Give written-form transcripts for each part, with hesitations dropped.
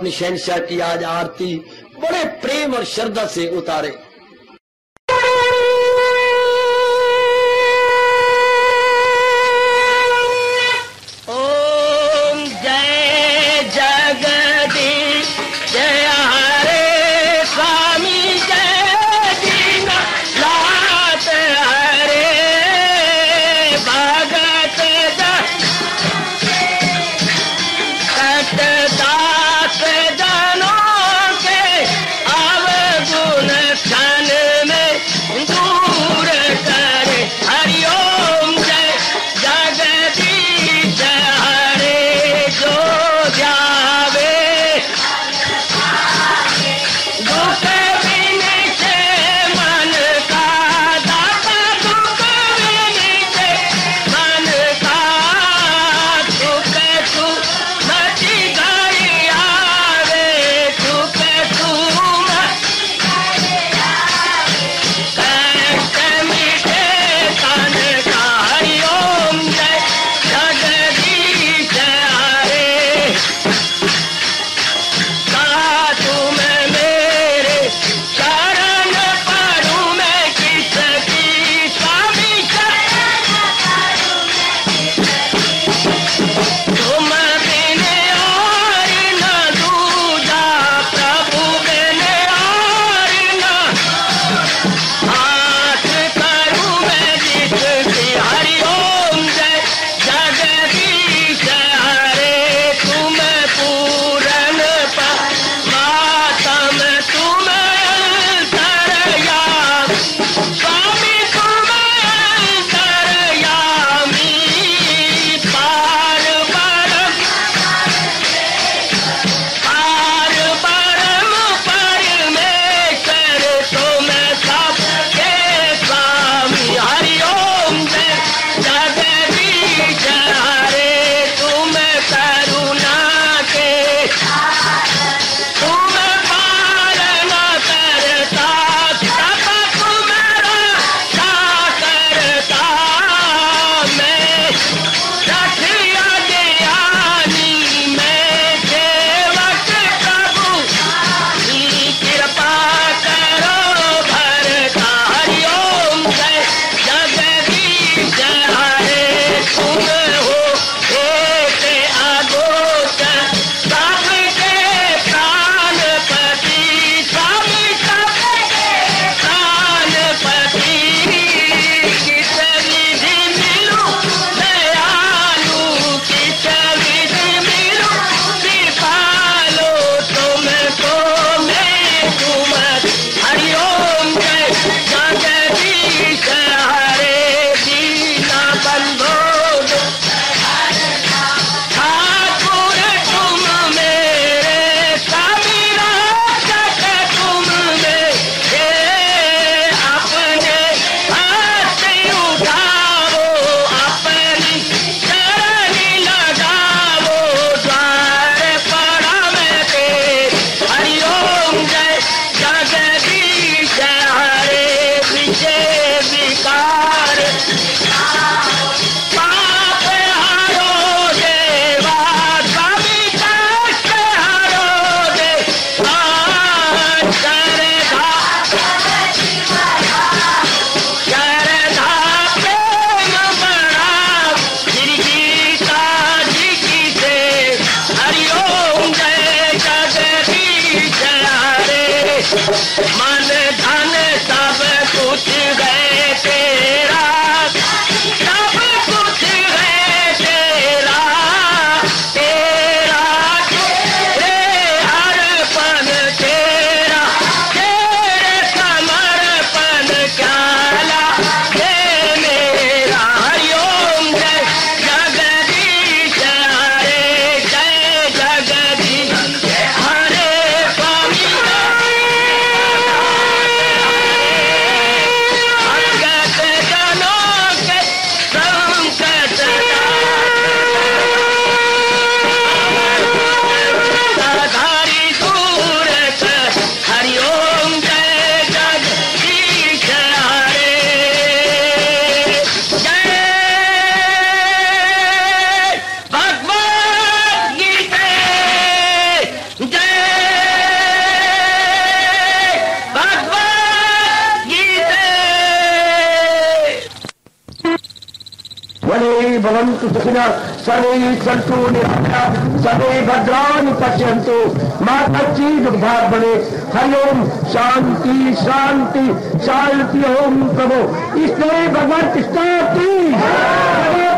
अपनी शहनशाह की आज आरती बड़े प्रेम और श्रद्धा से उतारे। ओम जय जगदीश जय हरे स्वामी जय दीना लात हरे भगत दास जनों के अवगुण क्षण में दूर करे। हरिओम जय जगदीश हरे जो जावे दुख बिन से मन का दाता दुख बिन से मन का सुख तू मची गई आवे सुख तू कष्ट मिटे तन का। हरिओम जय जगदीश हरे कहा तुम मेरे शरण पड़ूं मैं किसकी स्वामी तुम बिन और न दूजा प्रभु बिन और न हाथ करूं मैं जिसकी। हरिओम जय जगदीश हरे तुम पूरन परमात्म तुम अंतर्यामी स्वामी तुम अंतर्यामी पार परम परमेश्वर तुम सबके स्वामी। हरिओम जय जगदीश हरे तुम करुणा के तुम पालना करता सब तुम रक्षा करता। मैं रखिया ज्ञानी मैं सेवक प्रभु की कृपा करो भरता। हरिओम जय जगदीश हरे तुम हो एक अगोचर सबके प्राणपति स्वामी सबके प्राणपति। किस विधि मिलूं दयालु किस विधि मिलूं कृपालु तुमको मैं तुम। हरिओम जय जगदीश हरे दीना बंधो ठाकुर तुम मेरे स्वामी रक्षक तुम मेरे अपने हाथ उठाओ अपनी चरणी लगाओ द्वार पड़ा मैं तेरे। हरिओम जय जगदीश हरे विजय विकार पाप हारो देवा स्वामी कष्ट हारो देवा श्रद्धा प्रेम बड़ा गिरगीता जी की से। हरिओम जय जगदीश हरे मन धन सब कुछ है तेरा सब कुछ है तेरा तेरा तेरे अर्पण तेरा तेरे समर्पण क्या हे मेरा। हरिओम जय जगदीश हरे जय जगदीश हरे स्वामी भवन्तु सुखिनः, सर्वे सन्तु निरामयाः, सर्वे भद्राणि पश्यन्तु, मा कश्चित् दुर्भाग्यं भवेत्। हरि ओम शांति शांति शांति। ओम प्रभु इसलिए भगवान कृष्ण की,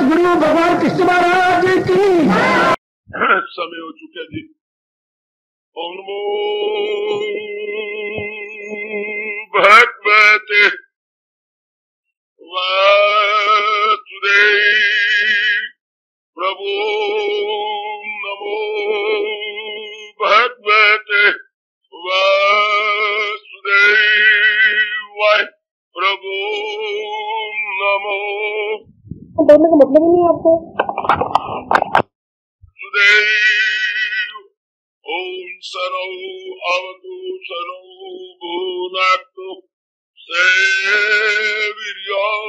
गुरु भगवान कृष्ण महाराज की। समय हो चुका जी। ओम नमो भगवते वासुदेव प्रभु नमो भगवते वासुदेवाय प्रभु नमो। बोलने का मतलब ही नहीं आपको। ओम सनो अवतु सनो भुनक्तु सेवीर्यं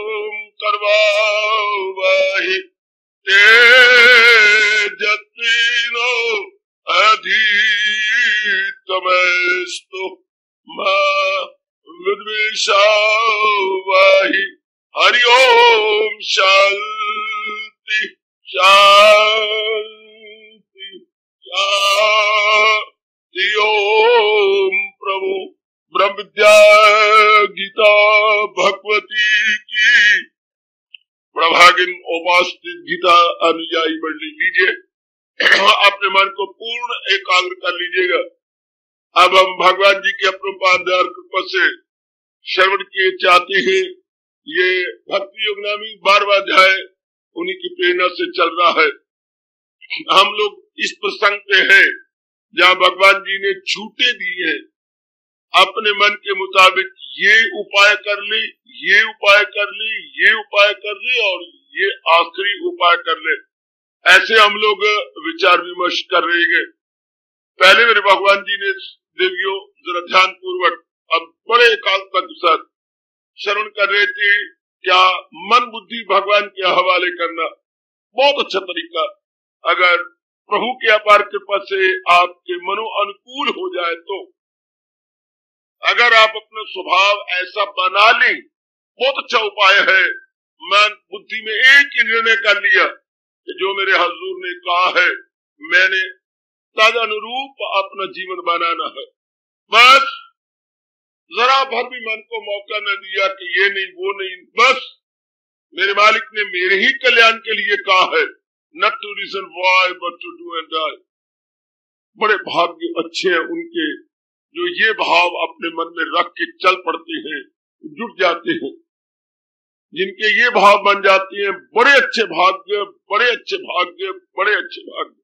कर्वावहि तेजस्विनो अधितमस्तु मा विद्विषावहि। हरि ओम शांति शांति शांति। ओम प्रभु ब्रह्म विद्या गीता भगवती की प्रभागिन उपास्थित गीता अनुयायी मंडली लीजिए, अपने मन को पूर्ण एकाग्र कर लीजिएगा। अब हम भगवान जी के अपरंपार दया कृपा से श्रवण किए चाहते हैं। ये भक्ति योग नामी 12वां अध्याय उन्हीं की प्रेरणा से चल रहा है। हम लोग इस प्रसंग पे हैं जहाँ भगवान जी ने छूटे दी है, अपने मन के मुताबिक ये उपाय कर ले, ये उपाय कर ले, ये उपाय कर ले और ये आखिरी उपाय कर ले। ऐसे हम लोग विचार विमर्श कर रहे हैं। पहले मेरे भगवान जी ने देवियों जरा ध्यान पूर्वक अब बड़े एकाग्रता के साथ श्रवण कर रहे थे। क्या मन बुद्धि भगवान के हवाले करना बहुत अच्छा तरीका। अगर प्रभु की अपार कृपा से आपके मनो अनुकूल हो जाए तो, अगर आप अपना स्वभाव ऐसा बना लें, बहुत अच्छा उपाय है। मन बुद्धि में एक ही निर्णय कर लिया कि जो मेरे हजूर ने कहा है मैंने तद अनुरूप अपना जीवन बनाना है। बस जरा भर भी मन को मौका न दिया कि ये नहीं वो नहीं, बस मेरे मालिक ने मेरे ही कल्याण के लिए कहा है, not to reason why but to do and die। बड़े भाग्य अच्छे हैं उनके जो ये भाव अपने मन में रख के चल पड़ते हैं, जुट जाते हैं। जिनके ये भाव बन जाते हैं, बड़े अच्छे भाग्य, बड़े अच्छे भाग्य, बड़े अच्छे भाग्य।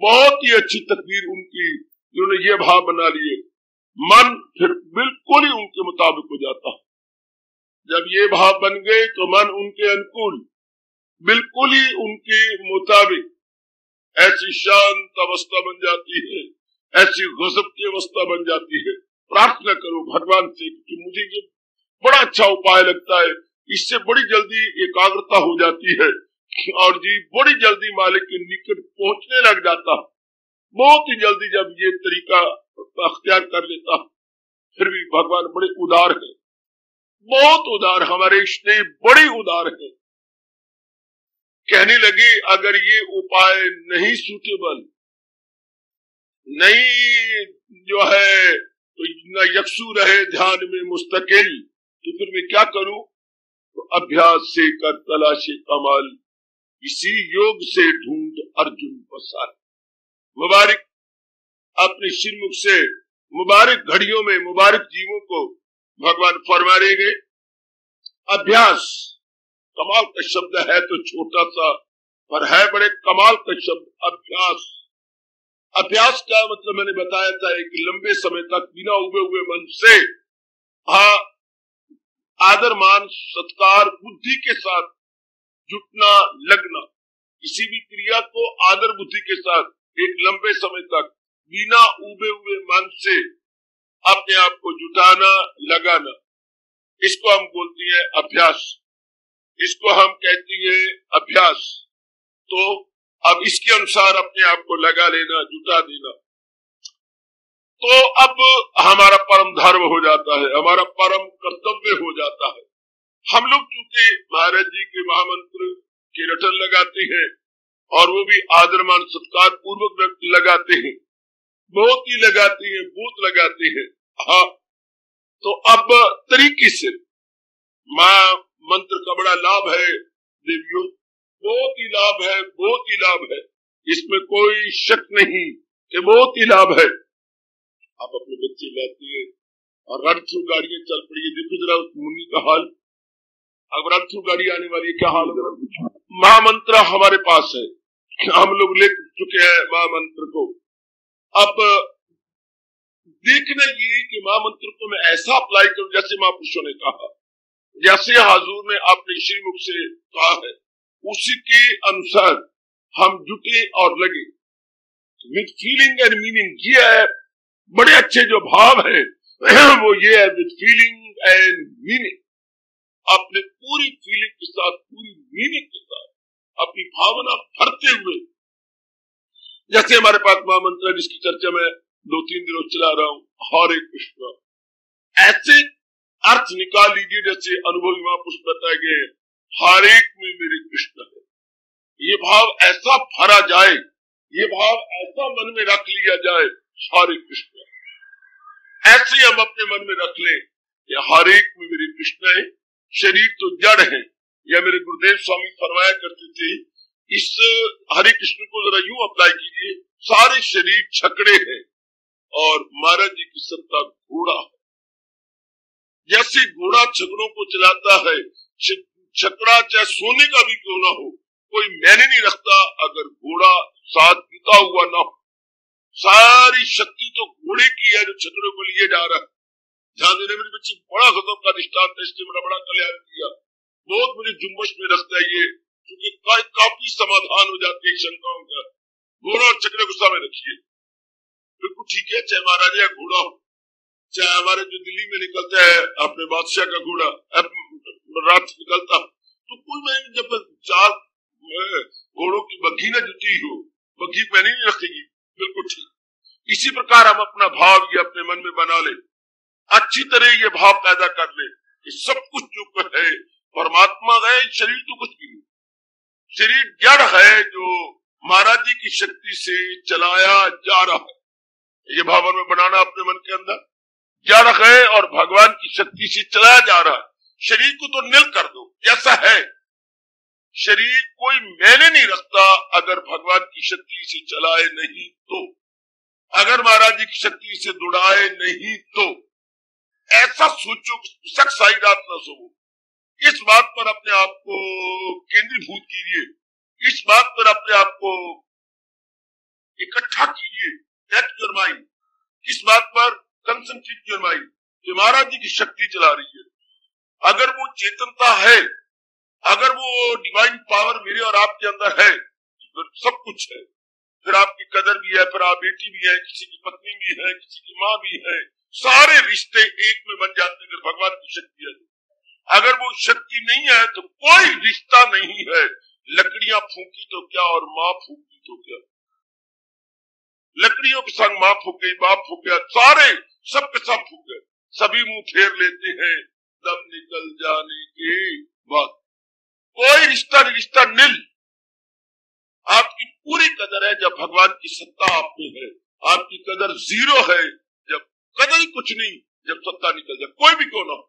बहुत ही अच्छी तकदीर उनकी, जिन्होंने ये भाव बना लिए। मन फिर बिल्कुल ही उनके मुताबिक हो जाता है। जब ये भाव बन गए तो मन उनके अनुकूल, बिल्कुल ही उनके मुताबिक ऐसी शांत अवस्था बन जाती है, ऐसी गजब की अवस्था बन जाती है। प्रार्थना करो भगवान से कि मुझे ये बड़ा अच्छा उपाय लगता है, इससे बड़ी जल्दी एकाग्रता हो जाती है और जी बड़ी जल्दी मालिक के निकट पहुंचने लग जाता। बहुत ही जल्दी जब ये तरीका अख्तियार कर लेता। फिर भी भगवान बड़े उदार है, बहुत उदार, हमारे इष्टे बड़े उदार है। कहने लगे अगर ये उपाय नहीं सूटेबल, नहीं जो है तो न यक्षु रहे ध्यान में मुस्तकिल, तो फिर मैं क्या करूं? तो अभ्यास से कर तलाशे कमाल, इसी योग से ढूंढ अर्जुन बसार। मुबारक अपने श्रीमुख से मुबारक घड़ियों में मुबारक जीवों को भगवान फरमा रहेंगे। अभ्यास कमाल का शब्द है तो छोटा सा, पर है बड़े कमाल का शब्द अभ्यास। अभ्यास का मतलब मैंने बताया था कि लंबे समय तक बिना उबे हुए मन से आदर मान सत्कार बुद्धि के साथ जुटना लगना, किसी भी क्रिया को आदर बुद्धि के साथ एक लंबे समय तक बिना उबे हुए मन से अपने आप को जुटाना लगाना, इसको हम बोलते हैं अभ्यास, इसको हम कहते हैं अभ्यास। तो अब इसके अनुसार अपने आप को लगा लेना, जुटा देना, तो अब हमारा परम धर्म हो जाता है, हमारा परम कर्तव्य हो जाता है। हम लोग चूंकि महाराज जी के महामंत्र के रटन लगाते हैं और वो भी आदरमान सत्कार पूर्वक लगाते हैं, बहुत ही लगाते हैं, बहुत लगाते हैं। हाँ, तो अब तरीके से मां मंत्र का बड़ा लाभ है देवियों, बहुत ही लाभ है, बहुत ही लाभ है, इसमें कोई शक नहीं कि बहुत ही लाभ है। आप अपने बच्चे लाती है और रन थ्रू गाड़ियां चल पड़ी है, देखो जरा उस मुन्नी का हाल, अब रन थ्रू गाड़ी आने वाली है, क्या हाल होगा। महामंत्र हमारे पास है, हम लोग ले चुके हैं महामंत्र को। अब देखना ये कि महामंत्र को मैं ऐसा अप्लाई करूं जैसे महापुरुषों ने कहा, जैसे हाजूर ने अपने श्रीमुख से कहा है, उसी के अनुसार हम जुटे और लगे विद फीलिंग एंड मीनिंग। ये है बड़े अच्छे जो भाव है वो ये है, विद फीलिंग एंड मीनिंग, अपने पूरी फीलिंग के साथ, पूरी मीनिंग के साथ, अपनी भावना भरते हुए। जैसे हमारे पास महामंत्र जिसकी चर्चा मैं 2-3 दिनों चला रहा हूं, हरे कृष्ण, ऐसे अर्थ निकाल लीजिए जैसे अनुभवी महापुरुष बताए गए, हर एक में मेरे कृष्ण है। ये भाव ऐसा भरा जाए, ये भाव ऐसा मन में रख लिया जाए, हरे कृष्ण, ऐसे हम अपने मन में रख लें कि हर एक में मेरे कृष्ण है। शरीर तो जड़ है, या मेरे गुरुदेव स्वामी फरमाया करते थे, इस हरे कृष्ण को जरा यूं अप्लाई कीजिए, सारे शरीर छकड़े हैं और महाराज जी की सत्ता घोड़ा है। जैसे घोड़ा छकड़ों को चलाता है, छकड़ा चाहे सोने का भी क्यों ना हो, कोई मैंने नहीं रखता अगर घोड़ा साथ जुटा हुआ ना हो। सारी शक्ति तो घोड़े की है जो छकड़ों को लिए जा रहा है। ध्यान देने मेरे बच्चे, बड़ा गजब का दृष्टांत है, इसने मेरा बड़ा कल्याण किया, बहुत मुझे जुम्बश में रखता है ये, क्योंकि काफी समाधान हो जाती है शंकाओं का। घोड़ा और छकड़े को सामने रखिए, बिल्कुल ठीक है, चाहे महाराजा या घोड़ा हो, चाहे हमारे जो दिल्ली में निकलता है अपने बादशाह का घोड़ा रात निकलता, तो कोई मैंने जब 4 घोड़ों की बग्घी न जुटी हो, बग्घी मैंने नहीं रखेगी, बिल्कुल ठीक। इसी प्रकार हम अपना भाव ये अपने मन में बना ले, अच्छी तरह ये भाव पैदा कर ले कि सब कुछ जो है परमात्मा है, शरीर तो कुछ भी नहीं, शरीर जड़ है जो महाराज जी की शक्ति से चलाया जा रहा है। ये भाव में बनाना अपने मन के अंदर, जड़ है और भगवान की शक्ति से चलाया जा रहा है। शरीर को तो निल कर दो जैसा है, शरीर कोई मैंने नहीं रखता अगर भगवान की शक्ति से चलाए नहीं तो, अगर महाराज जी की शक्ति से दुड़ाए नहीं तो। ऐसा सोचो, शक साई रात न सोओ, इस बात पर अपने आप को केंद्रीभूत कीजिए, इस बात पर अपने आप को इकट्ठा कीजिए, सेट योर माइंड, इस बात पर कंसंट्रेट योर माइंड कि महाराज जी की शक्ति चला रही है। अगर वो चेतनता है, अगर वो डिवाइन पावर मेरे और आपके अंदर है, तो सब कुछ है, फिर आपकी कदर भी है, फिर आप बेटी भी है, किसी की पत्नी भी है, किसी की माँ भी है, सारे रिश्ते एक में बन जाते हैं अगर भगवान की शक्ति है। अगर वो शक्ति नहीं है तो कोई रिश्ता नहीं है। लकड़ियां फूकी तो क्या और माँ फूकी तो क्या, लकड़ियों के संग माँ फूक गई, बाप फूक गया, सारे सब के सब फूक गए, सभी मुंह फेर लेते हैं दम निकल जाने के बाद। कोई रिश्ता नहीं, रिश्ता निल। आपकी पूरी कदर है जब भगवान की सत्ता आप में है, आपकी कदर जीरो है जब कदर ही कुछ नहीं, जब सत्ता निकल जाए, कोई भी क्यों ना हो।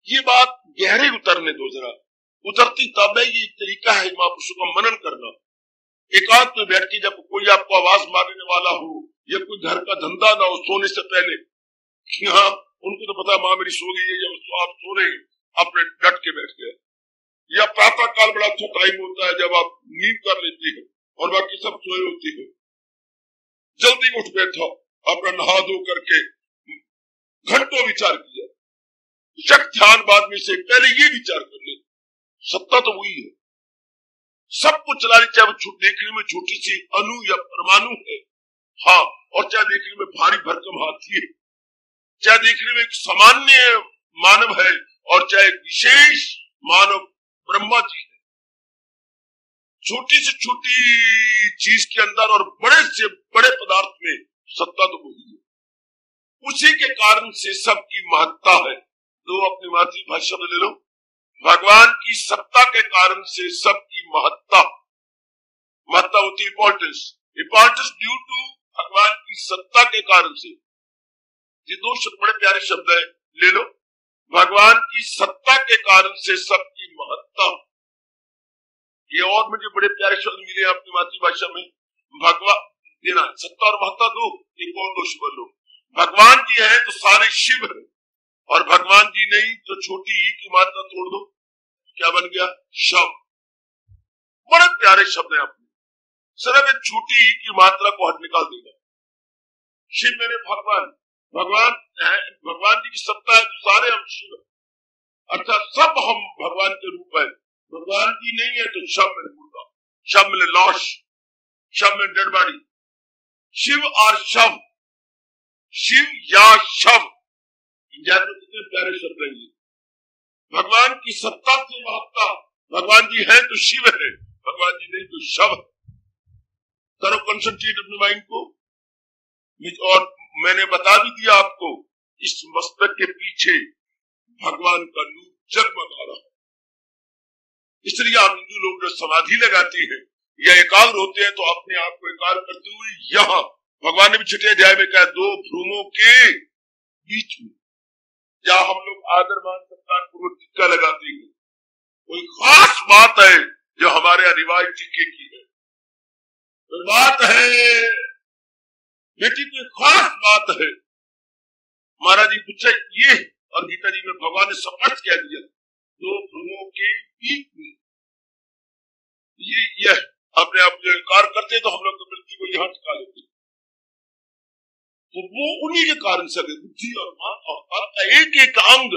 ये बात गहरे उतरने दो जरा, उतरती तब है। ये तरीका है महापुरुषों का मनन करना। एकांत में बैठ के जब कोई आपको आवाज मारने वाला हो, या कोई घर का धंधा ना हो सोने से पहले, हाँ उनको तो पता माँ मेरी सो गई है, जब आप सो रहे अपने डट के बैठ गए। या प्रातः काल बड़ा अच्छा टाइम होता है जब आप नींद कर लेते हैं और बाकी सब सोए होते हैं, जल्दी उठ बैठा, अपना नहा धो करके घंटों विचार किया, शक ध्यान बाद में से पहले ये विचार कर ले, सत्ता तो वही है, सब कुछ चला रही, चाहे वो देखने में छोटी सी अणु या परमाणु है, हाँ, और चाहे देखने में भारी भरकम हाथी है, चाहे देखने में एक सामान्य मानव है, और चाहे विशेष मानव ब्रह्मा जी है। छोटी से छोटी चीज के अंदर और बड़े से बड़े पदार्थ में सत्ता तो वही है। उसी के कारण से सबकी महत्ता है। तो अपनी मातृभाषा में ले लो, भगवान की सत्ता के कारण से सबकी महत्ता होती है, इंपॉर्टेंस ड्यू टू भगवान की सत्ता के कारण से। ये दो शब्द बड़े प्यारे शब्द है, ले लो। भगवान की सत्ता के कारण से सबकी महत्ता, ये और मुझे बड़े प्यारे शब्द मिले अपनी मातृभाषा में। भगवान देना सत्ता और महत्ता दो, एक और दो शब्द लो। भगवान जी है तो सारे शिव है, और भगवान जी नहीं तो छोटी ई की मात्रा तोड़ दो, क्या बन गया? शव। बड़े प्यारे शब्द है अपने, सिर्फ एक छोटी ई की मात्रा को हट निकाल देगा। शिव मेरे भगवान है, भगवान जी की सत्ता है तो सारे हम शिव है, अर्थात सब हम भगवान के रूप है। भगवान जी नहीं है तो शव में मुर्दा, शव में लाश, शव में डेड बॉडी। शिव और शव, शिव या शव, कितने प्यारे शब्द हैं ये। भगवान की सत्ता से महत्ता, भगवान जी है तो शिव है, भगवान जी नहीं तो शव है। करो कंसंट्रेट अपने माइंड को। और मैंने बता भी दिया आपको, इस मस्तक के पीछे भगवान का नूर जगमगा रहा है। इसलिए आप हिंदू लोग जो समाधि लगाते हैं या एकाग्र होते हैं तो अपने आप को एकाग्र करते हुए, यहाँ भगवान ने भी छठे अध्याय में कहा, दो भ्रूमों के बीच में, जहाँ हम लोग आदर मान सत्कार पूर्वक टिक्का लगाते हैं, कोई खास बात है जो हमारे यहाँ रिवाज टिक्के की है, कोई बात है बेटी, कोई खास बात है। महाराज जी पूछे ये, और गीता जी में भगवान ने स्पष्ट कह दिया, दो भ्रूमों के बीच में। ये अपने आप जो कार्य करते तो हम लोग तो मृत्यु को यहाँ टिका लेते, तो वो उन्हीं के कारण से बुद्धि और मन और एक एक अंग,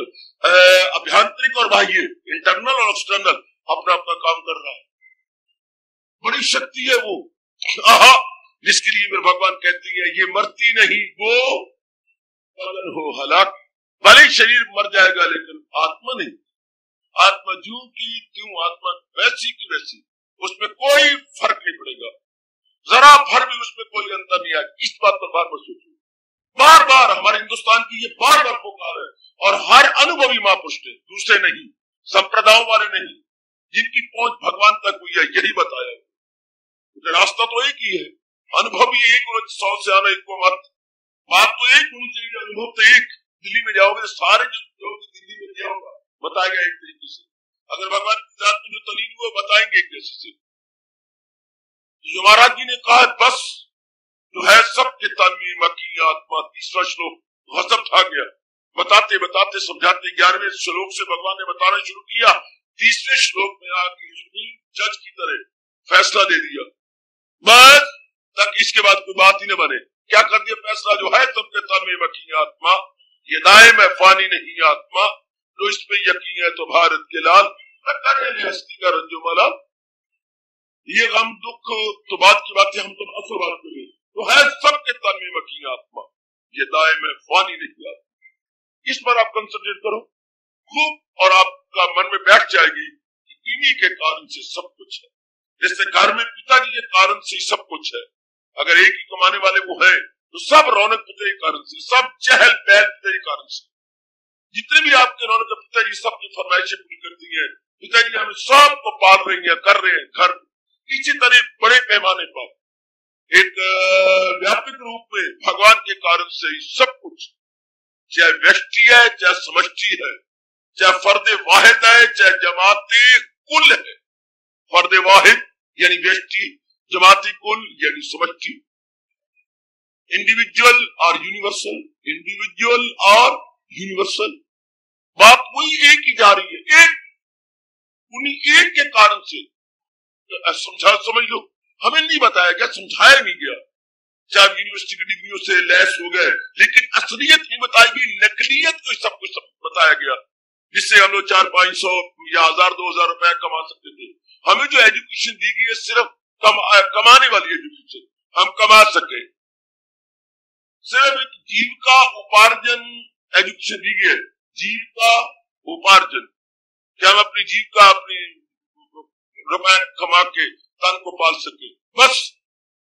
अभ्यंतरिक और बाह्य, इंटरनल और एक्सटर्नल, अपना अपना काम कर रहा है। बड़ी शक्ति है वो, जिसके लिए मेरे भगवान कहती है ये मरती नहीं, वो पवन हो हलाक। भले शरीर मर जाएगा लेकिन आत्मा नहीं, आत्मा ज्यों की त्यों, आत्मा वैसी की वैसी, उसमें कोई फर्क नहीं पड़ेगा, जरा भर भी उसमें कोई अंतर नहीं आएगा। इस बात पर बार बार सोचो, बार बार हमारे हिंदुस्तान की ये बार बार पुकार है, और हर अनुभवी महापुरुष ने, दूसरे नहीं, संप्रदायों वाले नहीं, जिनकी पहुंच भगवान तक हुई है, यही बताया। रास्ता तो एक ही है, अनुभव भी एक, 100 से आना एक को मत, बात तो एक होनी चाहिए, अनुभव तो एक। दिल्ली में जाओगे तो सारे जो दिल्ली में जाओगा बताएगा एक तरीके से, अगर भगवान की जात में जो तलीन हुआ बताएंगे एक जैसे से। जो महाराज जी ने कहा, बस जो है सबके तन में मकी आत्मा, तीसरा श्लोक गजब था गया। बताते बताते समझाते 11वें श्लोक से भगवान ने बताना शुरू किया, 30वें श्लोक में आके जज की तरह फैसला दे दिया, बस तक इसके बाद कोई बात ही न बने। क्या कर दिया फैसला, जो है सबके तन में मकी आत्मा, ये दाए में फानी नहीं आत्मा, जो इस पे यकीन है तो भारत के लाल, हस्ती का रंजोमाला। ये गम दुख तो बात की बात है, हम तो असल बात करें, तो है सबके तन में मकी आत्मा, ये दाए में फानी नहीं आत्मा। इस पर आप कंसंट्रेट करो खूब, और आपका मन में बैठ जाएगी कि इन्हीं के कारण से सब कुछ है। जैसे घर में पिताजी के कारण से सब कुछ है, अगर एक ही कमाने वाले वो है तो सब रौनक पिता के कारण से, सब चहल पहल पिता के कारण से। जितने भी आपके रौनक पिताजी सबकी फरमाइशें पूरी करती है, पिताजी हमें सबको पाल रही है, कर रहे हैं घर। इसी तरह बड़े पैमाने पर एक व्यापक रूप में भगवान के कारण से ही सब कुछ, चाहे व्यष्टि है, चाहे समष्टि है, चाहे फर्दे वाहिद है, चाहे जमाते कुल है। फर्दे वाहिद यानी व्यष्टि, जमाती कुल यानी समष्टि, इंडिविजुअल और यूनिवर्सल, इंडिविजुअल और यूनिवर्सल, बात वही एक ही जा रही है, एक उन्हीं एक के कारण से। समझा, समझ लो, हमें नहीं बताया गया, समझाया नहीं गया। चाहे यूनिवर्सिटी की डिग्रियों से लैस हो गए, लेकिन असलियत नहीं बताई गई, नकलियत को सब कुछ बताया गया, जिससे हम लोग 400-500 या 1000-2000 रुपए कमा सकते थे। हमें जो एजुकेशन दी गई है सिर्फ कमाने वाली एजुकेशन, हम कमा सके, सिर्फ एक जीविका उपार्जन एजुकेशन दी गई है, जीविका उपार्जन, क्या हम अपनी जीविका, अपनी रुपए कमा के तन को पाल सके। बस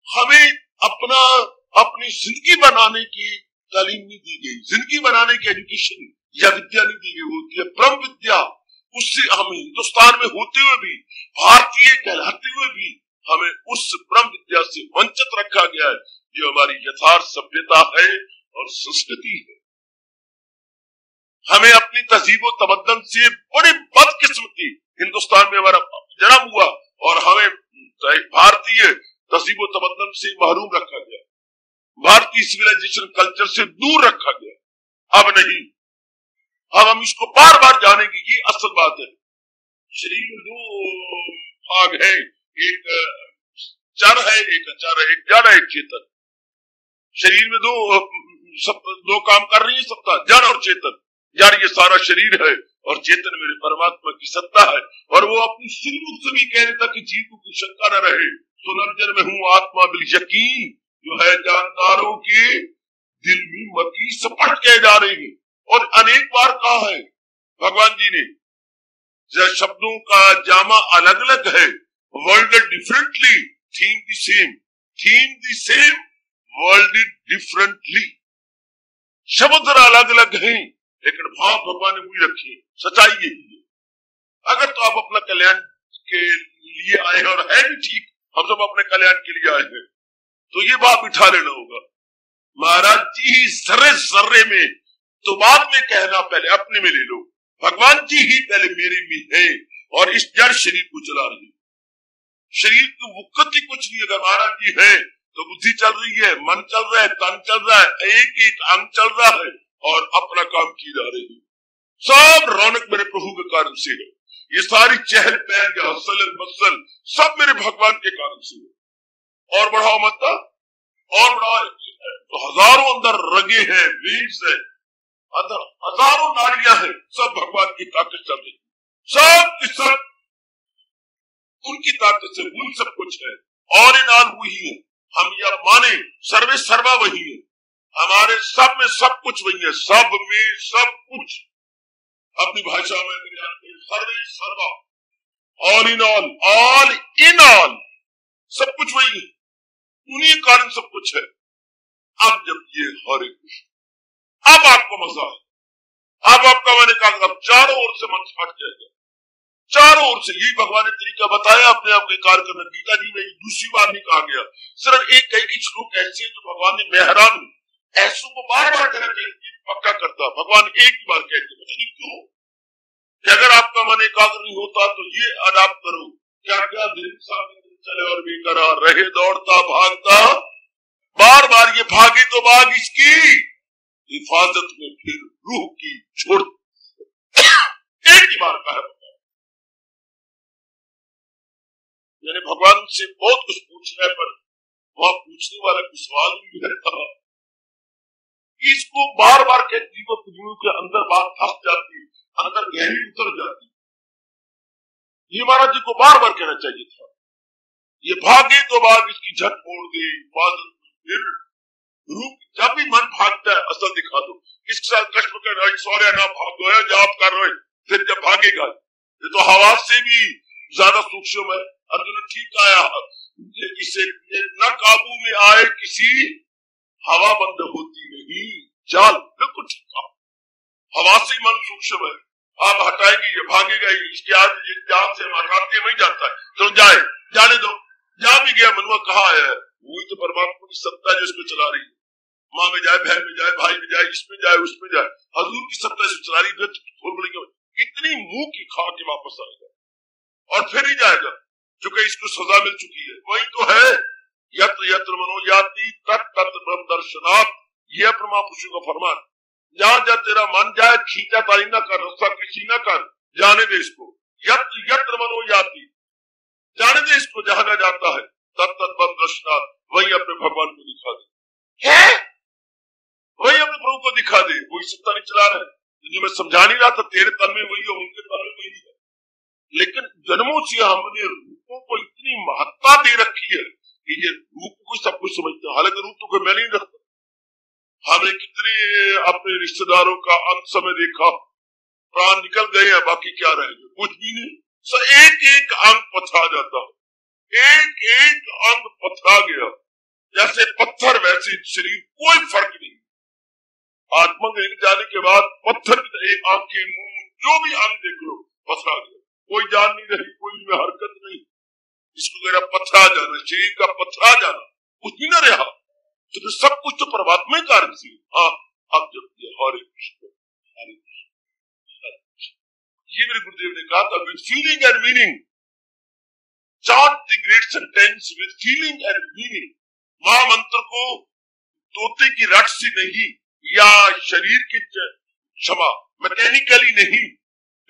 हमें अपनी जिंदगी बनाने की तालीम नहीं दी गई, जिंदगी बनाने की एजुकेशन या विद्या नहीं दी गई। होती है ब्रह्म विद्या, उससे हम हिंदुस्तान में होते हुए भी, भारतीय कहलाते हुए भी हमें उस ब्रह्म विद्या से वंचित रखा गया है। ये हमारी यथार्थ सभ्यता है और संस्कृति है। हमें अपनी तहजीब तमद्दन से बड़ी बदकिस्मती हिंदुस्तान में हमारा जन्म हुआ और हमें भारतीय तहजीब तमद्दन से महरूम रखा गया, भारतीय सिविलाइजेशन कल्चर से दूर रखा गया। अब नहीं, अब हम इसको बार बार जानेंगे। ये असल बात है। शरीर में दो भाग है, एक चर है, एक अचर है, एक जड़ है, एक चेतन। शरीर में दो काम कर रही है सत्ता, जड़ और चेतन। जड़ ये सारा शरीर है और चेतन मेरे परमात्मा की सत्ता है। और वो अपनी श्रीमुख से भी कह देता कि जीव को कोई शंका न रहे, सुनर्जन में हूँ आत्मा बिल यकीन, जो है जानदारों के दिल में मकी सपट कह जा रही है। और अनेक बार कहा है भगवान जी ने, शब्दों का जामा अलग अलग है, world differently, theme the same, theme the same, world differently. शब्द अलग अलग हैं लेकिन भाव भगवान ने वही रखी है। सच्चाई यही है। अगर तो आप अपना कल्याण के लिए आए हैं, और है भी ठीक, हम सब अपने कल्याण के लिए आए हैं, तो ये बात बिठा लेना होगा। महाराज जी ही जर्रे जर्रे में, तो बाद में कहना पहले अपने में ले लो। भगवान जी ही पहले मेरे में है और इस जड़ शरीर को चला रही है। शरीर की वक़्त ही कुछ नहीं। अगर महाराज जी है तो बुद्धि चल रही है, मन चल रहा है, तन चल रहा है, एक एक अंग चल रहा है और अपना काम की जा रही है। सब रौनक मेरे प्रभु के कारण से है। ये सारी चहल पहल, हसल मसल सब मेरे भगवान के कारण से है। और बढ़ाओ मत, और बढ़ाओ। तो हजारों अंदर रगे हैं, वीर्स है, अंदर हजारों नारियां हैं, सब भगवान की ताकत चल रही, सब की सब उनकी ताकत से वही सब कुछ है। और इन आल वही है। हम यह माने सर्वे सर्वा वही है। हमारे सब में सब कुछ वही है, सब में सब कुछ। अपनी भाषा में सर्वे सर्वा, ऑल इन ऑल, सब कुछ वही है। उन्हीं कारण सब कुछ है। अब जब ये हरे कृष्ण, अब आपको मजा है। अब आपका मैंने कहा, अब चारों ओर से मन फट जाएगा, चारों ओर से। यही भगवान ने तरीका बताया अपने आप के कार्य करना। गीता जी में दूसरी बार नहीं कहा गया, सिर्फ एक कई श्लोक ऐसे हैं जो भगवान ने मेहरान ऐसों को बार बार कहना चाहिए, पक्का करता। भगवान एक ही बार कहते, पता नहीं क्यों, कि अगर आपका मन एकाग्र नहीं होता तो ये अडाप्ट करो। क्या क्या दिन चले और भी करा रहे, दौड़ता भागता, बार बार ये भागे तो भाग इसकी हिफाजत में, फिर रूह की छोड़। एक ही बार कहा मैंने भगवान से बहुत कुछ पूछना है, पर वहां पूछने वाला कुछ सवाल भी रहता है। इसको बार बार के जीवों के अंदर बात फंस जाती, अंदर गहरी उतर जाती। ये महाराज जी को बार बार कहना चाहिए था। ये भागे तो भाग इसकी झट मोड़ दे, फिर रूप। जब भी मन भागता है असल दिखा दो। इसके साथ कष्ट कर रहे, सौर्य ना भागो है, जाप कर रहे, फिर जब भागेगा। ये तो हवा से भी ज्यादा सूक्ष्म है। अर्जुन ने ठीक आया, इसे न काबू में आए किसी, हवा बंद होती नहीं, चाल बिल्कुल ठीक कहा। हवा से मन सूक्ष्म है, आप हटाएंगे ये भागेगा, इसके आज ये जान से हटाते वही जाता है, तो जाए, जाने दो। जा भी गया, मनवा कहाँ आया है, वही तो परमात्मा की सत्ता है जो इसको चला रही है। माँ में जाए, बहन में जाए, भाई में जाए, इसमें जाए, उसमें जाए, हजूर की सत्ता से चला रही है। कितनी मुंह की खा के वापस आएगा और फिर ही जाएगा, चूंकि इसको सजा मिल चुकी है। वही तो है, यत्र यत्र मनोयाति तत् तत् ब्रह्म दर्शनात्, ये परमापुरुषों का फरमान। जहां जहाँ तेरा मन जाए, खींचा तारी न कर, रस्सा किसी न कर, जाने दे इसको। यत्र यत्र मनोयाति, जाने दे इसको, जहां जहाँ जाता है। तत् तत् ब्रह्म दर्शनात्, वही अपने भगवान को दिखा दे, है वही अपने प्रभु को दिखा दे। वही सत्ता नहीं चला रहा है। जो मैं समझा नहीं रहा था, तेरे तन में वही है, उनके तन में वही है। लेकिन जन्मों से हमने रूपों को इतनी महत्ता दे रखी है कि ये रूप को सब कुछ समझते हैं, हालांकि रूप तो कोई मैं नहीं रखता। हमने कितने अपने रिश्तेदारों का अंत समय देखा, प्राण निकल गए हैं, बाकी क्या रहेगा, कुछ भी नहीं। एक एक अंग पथरा जाता है, एक एक अंग पथरा गया, जैसे पत्थर वैसे शरीर, कोई फर्क नहीं। आत्मा के जाने के बाद पत्थर की एक आंख के मुंह जो भी अंग देख लो, पथरा गया, कोई जान नहीं रही, कोई में हरकत नहीं, इसको मेरा पथरा जाना, शरीर का पथरा जाना, कुछ भी न रहा। तो फिर सब कुछ तो परमात्मा के कारण से। हाँ, अब जब हरे कृष्ण हरे कृष्ण, ये मेरे गुरुदेव ने कहा था, with feeling and meaning, chart the great sentence with feeling and meaning. महामंत्र को तोते की रट से नहीं, या शरीर की क्षमा मैकेनिकली नहीं,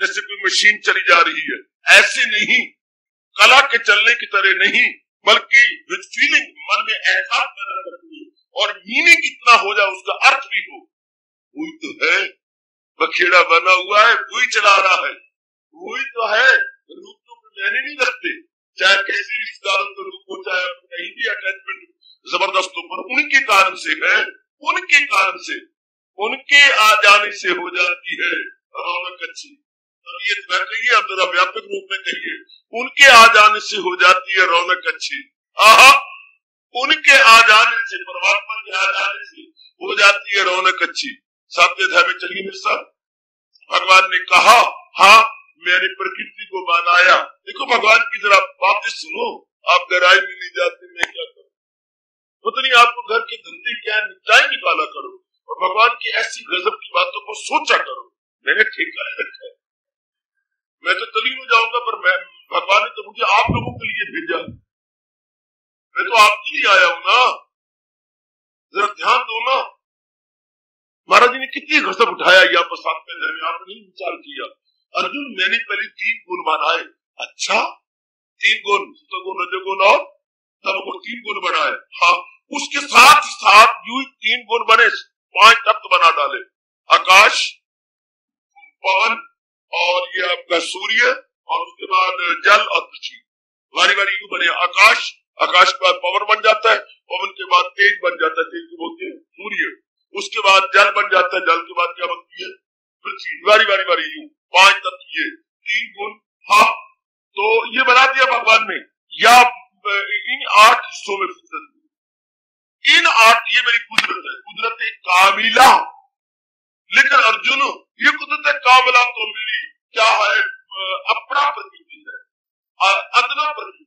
जैसे कोई मशीन चली जा रही है ऐसे नहीं, कला के चलने की तरह नहीं, बल्कि विद फीलिंग, मन में एहसास पैदा करती है और मीनिंग इतना हो जाए, उसका अर्थ भी हो। वही तो है, बखेड़ा बना हुआ है, वही चला रहा है, वही तो है। रूप तो मैंने नहीं रखते, चाहे कैसी रिश्तेदारों का रूप हो, चाहे कहीं भी अटैचमेंट जबरदस्त हो, पर उनके कारण से है, उनके कारण से, उनके आ जाने से हो जाती है रौनक अच्छी। ये न कहिए, अब जरा व्यापक रूप में कहिए, उनके आ जाने से हो जाती है रौनक अच्छी। आहा, उनके आ जाने से, परमात्मा के आ जाने से हो जाती है रौनक अच्छी। 7वें अध्याय में चलिए मेरे साथ, भगवान ने कहा, हाँ मैंने प्रकृति को बनाया। देखो भगवान की जरा बातें सुनो, आप गहराई में नहीं जाते, मैं क्या करूं, पता नहीं आपको घर के धंधे क्या निपटाए निकाला करो, और भगवान की ऐसी गजब की बातों को सोचा करो। मैंने ठेका रखा है, मैं तो तलीन हो जाऊंगा, पर मैं, भगवान ने तो मुझे आप लोगों के लिए भेजा, मैं तो आपके लिए आया हूं ना, जरा ध्यान दो ना। महाराज जी ने कितनी गजब उठाया, यहाँ पर 7वें अध्याय में आपने नहीं विचार किया। अर्जुन, मैंने पहले 3 गुण बनाए। अच्छा, 3 गुण, सतोगुण रजोगुण और तमोगुण, 3 गुण बनाए। हाँ, उसके साथ ही साथ यूं 3 गुण बने, 5 तत्व बना डाले, आकाश, पवन और ये आपका सूर्य, और उसके बाद जल और पृथ्वी, बारी बारी यूं बने। आकाश, आकाश के बाद पवन बन जाता है, पवन के बाद तेज बन जाता है, तेज को बोलते हैं सूर्य, उसके बाद जल बन जाता है, जल के बाद क्या बनती है पृथ्वी, बारी बारी बारी यूं 5 तत्व, ये 3 गुण। हाँ, तो ये बना दिया भगवान ने, या इन 8 हिस्सों में फुर्सत, इन 8, ये मेरी कुदरत है, कुदरत है कामिला। लेकिन अर्जुन, ये कुदरत है कामिला तो मेरी क्या है, अपना प्रकृति है, अदना प्रकृति।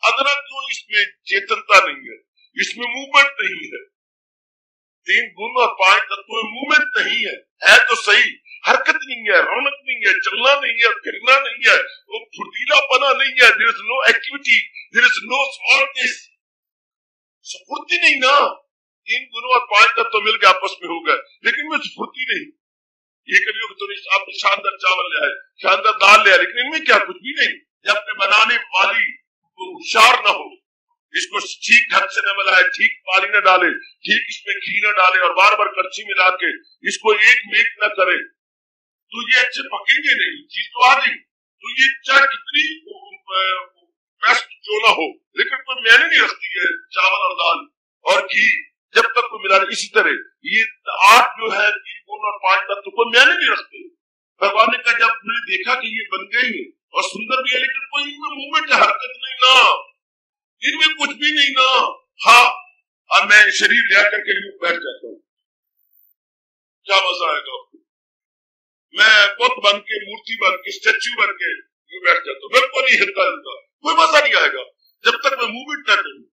अदना क्यों, इसमें चेतनता नहीं है, इसमें मूवमेंट नहीं है। 3 गुण और 5 तत्वों में मूवमेंट नहीं है तो सही, हरकत नहीं है, रौनक नहीं है, चलना नहीं है, फिरना नहीं है, वो फुर्तीलापना नहीं है, there is no activity, there is no smartness, स्फूर्ति नहीं ना। 3 गुणों और 5 तत्व मिल के आपस में हो गए, लेकिन में स्फूर्ति नहीं। ये कभी तो आप शानदार चावल ले आए, शानदार दाल ले आए, लेकिन इनमें क्या, कुछ भी नहीं। जब तक बनाने वाली तो होशियार न हो, इसको ठीक ढंग से न मिलाए, ठीक पानी न डाले, ठीक इसमें घी न डाले, और बार बार कच्ची मिला के इसको एक मेक न करे, तो ये अच्छे पकेंगे नहीं, चीज तो आ गई। तो ये चाहे कितनी बेस्ट क्यों ना हो, लेकिन कोई मैंने नहीं रखती है चावल और दाल और घी, जब तक कोई मिला। इसी तरह ये 8 जो है, 3 गुण और 5 तत्व को मैंने नहीं रखते। भगवान ने कहा, जब मैंने देखा कि ये बन गई है और सुंदर भी है, लेकिन कोई इनमें मूवमेंट, हरकत नहीं ना, इनमें कुछ भी नहीं ना। हाँ, अब मैं शरीर ले करके यूं बैठ जाता हूँ, क्या मजा आएगा आपको? मैं बुद्ध बन के, मूर्ति बन के, स्टेच्यू बन के यूं बैठ जाता हूँ, बिल्कुल नहीं हिलता हिलता, कोई मजा नहीं आएगा जब तक मैं मूवमेंट न करूं,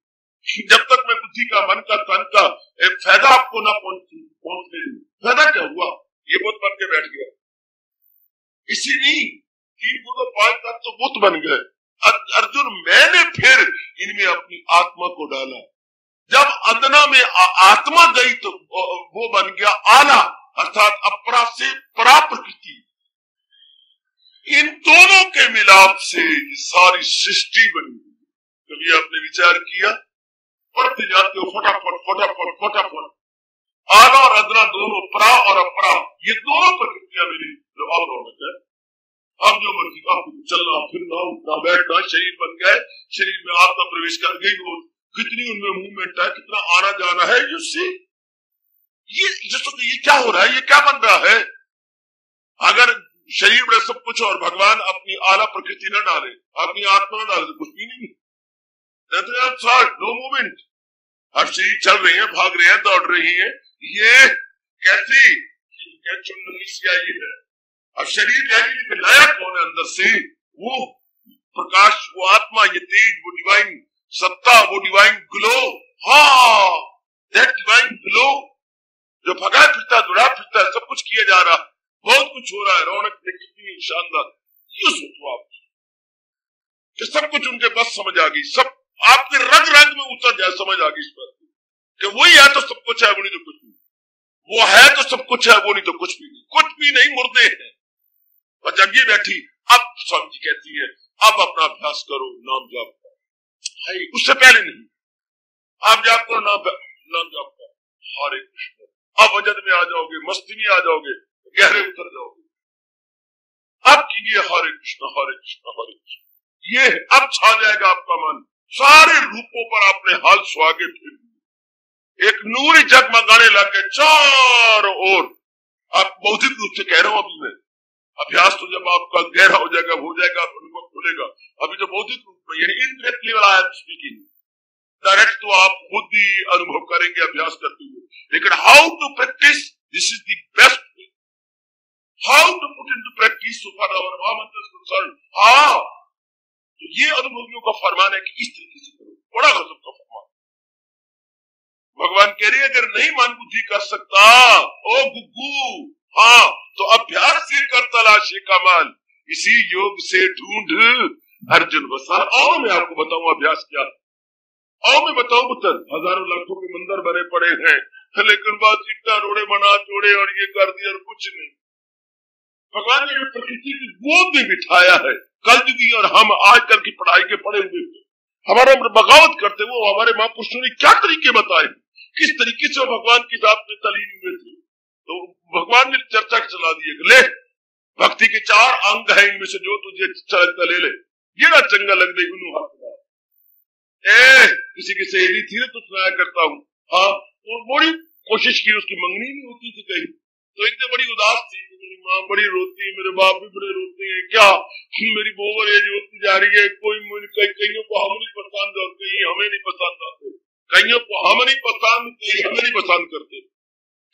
जब तक मैं बुद्धि का, मन का, तन का एक फायदा आपको ना पहुंचने दूं। फायदा क्या हुआ, ये बुद्ध बन के बैठ गया, इसी नहीं 3 गुण और 5 तत्व तो बुद्ध बन गए। अर्जुन, मैंने फिर इनमें अपनी आत्मा को डाला, जब अंदना में आत्मा गई तो वो बन गया आला, अर्थात अपरा से परा प्रकृति। इन दोनों के मिलाप से सारी सृष्टि बनी। कभी आपने विचार किया, पढ़ते जाते हो फटाफट फटाफट फटाफट, आला और अदना दोनों, परा और अपरा, ये दोनों प्रकृतियां मिली जो ऑलराउंडर है। अब जो मर्जी चलना फिरना उठना बैठना, शरीर बन गए, शरीर में आत्मा प्रवेश कर गई, वो कितनी उनमें मूवमेंट है, कितना आना जाना है। यू सी, ये क्या हो रहा है, ये क्या बन रहा है? अगर शरीर में सब कुछ और भगवान अपनी आला प्रकृति न डाले, अपनी आत्मा न डाले, तो कुछ भी नहीं, नो मूवमेंट। हर शरीर चल रहे हैं, भाग रहे हैं, दौड़ रही है, ये कैसी चुनमुनी सियाही है, अब शरीर यानी कि लाया कौन है अंदर से? वो प्रकाश, वो आत्मा, ये तेज, वो डिवाइन सत्ता, वो डिवाइन ग्लो। हाँ, दैट डिवाइन ग्लो जो भगा फिरता, दौड़ा फिरता, सब कुछ किया जा रहा, बहुत कुछ हो रहा है। रौनक ने कितनी शानदार, ये सोचो आप कि सब कुछ उनके बस समझ आ गई, सब आपके रग रग में उतर जाए, समझ आ गई इस पर कि वही है तो सब कुछ है, वो नहीं तो कुछ नहीं, वो है तो सब कुछ है, वो नहीं तो कुछ भी नहीं, कुछ भी नहीं, मुर्दे हैं। और जब ये बैठी, अब स्वामी जी कहती है अब अपना अभ्यास करो, नाम जाप करो। उससे पहले नहीं, आप जाप करो, नाम जाप करो, हरे कृष्ण। अब वजद में आ जाओगे, मस्ती में आ जाओगे, गहरे उतर जाओगे। अब कीजिए हरे कृष्ण हरे कृष्ण हरे कृष्ण, ये अब छा जाएगा आपका मन, सारे रूपों पर आपने हाल सुहागे फिर एक नूरी जगमगाने लग गए चारों ओर। आप बौद्धिक रूप से कह रहा हूं, अभी मैं अभ्यास तो जब आपका गहरा हो जाएगा, अनुभव खुलेगा। अभी तो बौद्धिक रूप में, ये इनडायरेक्टली वाला है स्पीकिंग, डायरेक्ट तो आप खुद ही अनुभव करेंगे अभ्यास करते हुए। लेकिन how to practice, this is the best way, how to put into practice so far our महामंत्र इज कंसर्न्ड। हाँ, तो ये अनुभवियों का फरमान है कि इस तरीके से करो, बड़ा गजब का फरमान। भगवान कह रही है अगर नहीं मन बुद्धि कर सकता ओ गुग्गू, हाँ तो अभ्यास से कर तलाशे कमाल, इसी योग से ढूंढ अर्जुन वसार। आओ मैं आपको बताऊं अभ्यास क्या, आओ मैं बताऊं पुत्र, हजारों लाखों के मंदिर बने पड़े हैं, लेकिन बात इतना रोड़े बना जोड़े और ये कर दिया और कुछ नहीं। भगवान ने जो प्रकृति की गोद में बिठाया है, कल युगी और हम आजकल की पढ़ाई के पढ़े हुए हमारे बगावत करते, वो हमारे महापुरुषों ने क्या तरीके बताए, किस तरीके से भगवान की जात में तलीन हुए थे। तो भगवान ने चर्चा चला दी, ले भक्ति के 4 अंग हैं, इनमें से जो तुझे अच्छा लगता ले ले। ये ना चंगा लग दे किसी की सहेली थी ना, तो सुनाया करता हूँ, हाँ तो बड़ी कोशिश की, उसकी मंगनी नहीं होती थी कहीं, तो एक तो बड़ी उदास थी, मेरी माँ बड़ी रोती है, मेरे बाप भी बड़े रोते हैं, क्या मेरी ओवर एज होती जा रही है, कईयों को हम नहीं पसंद और कहीं हमें नहीं पसंद आते, कईयों को हम नहीं पसंद, कहीं हमें नहीं पसंद करते,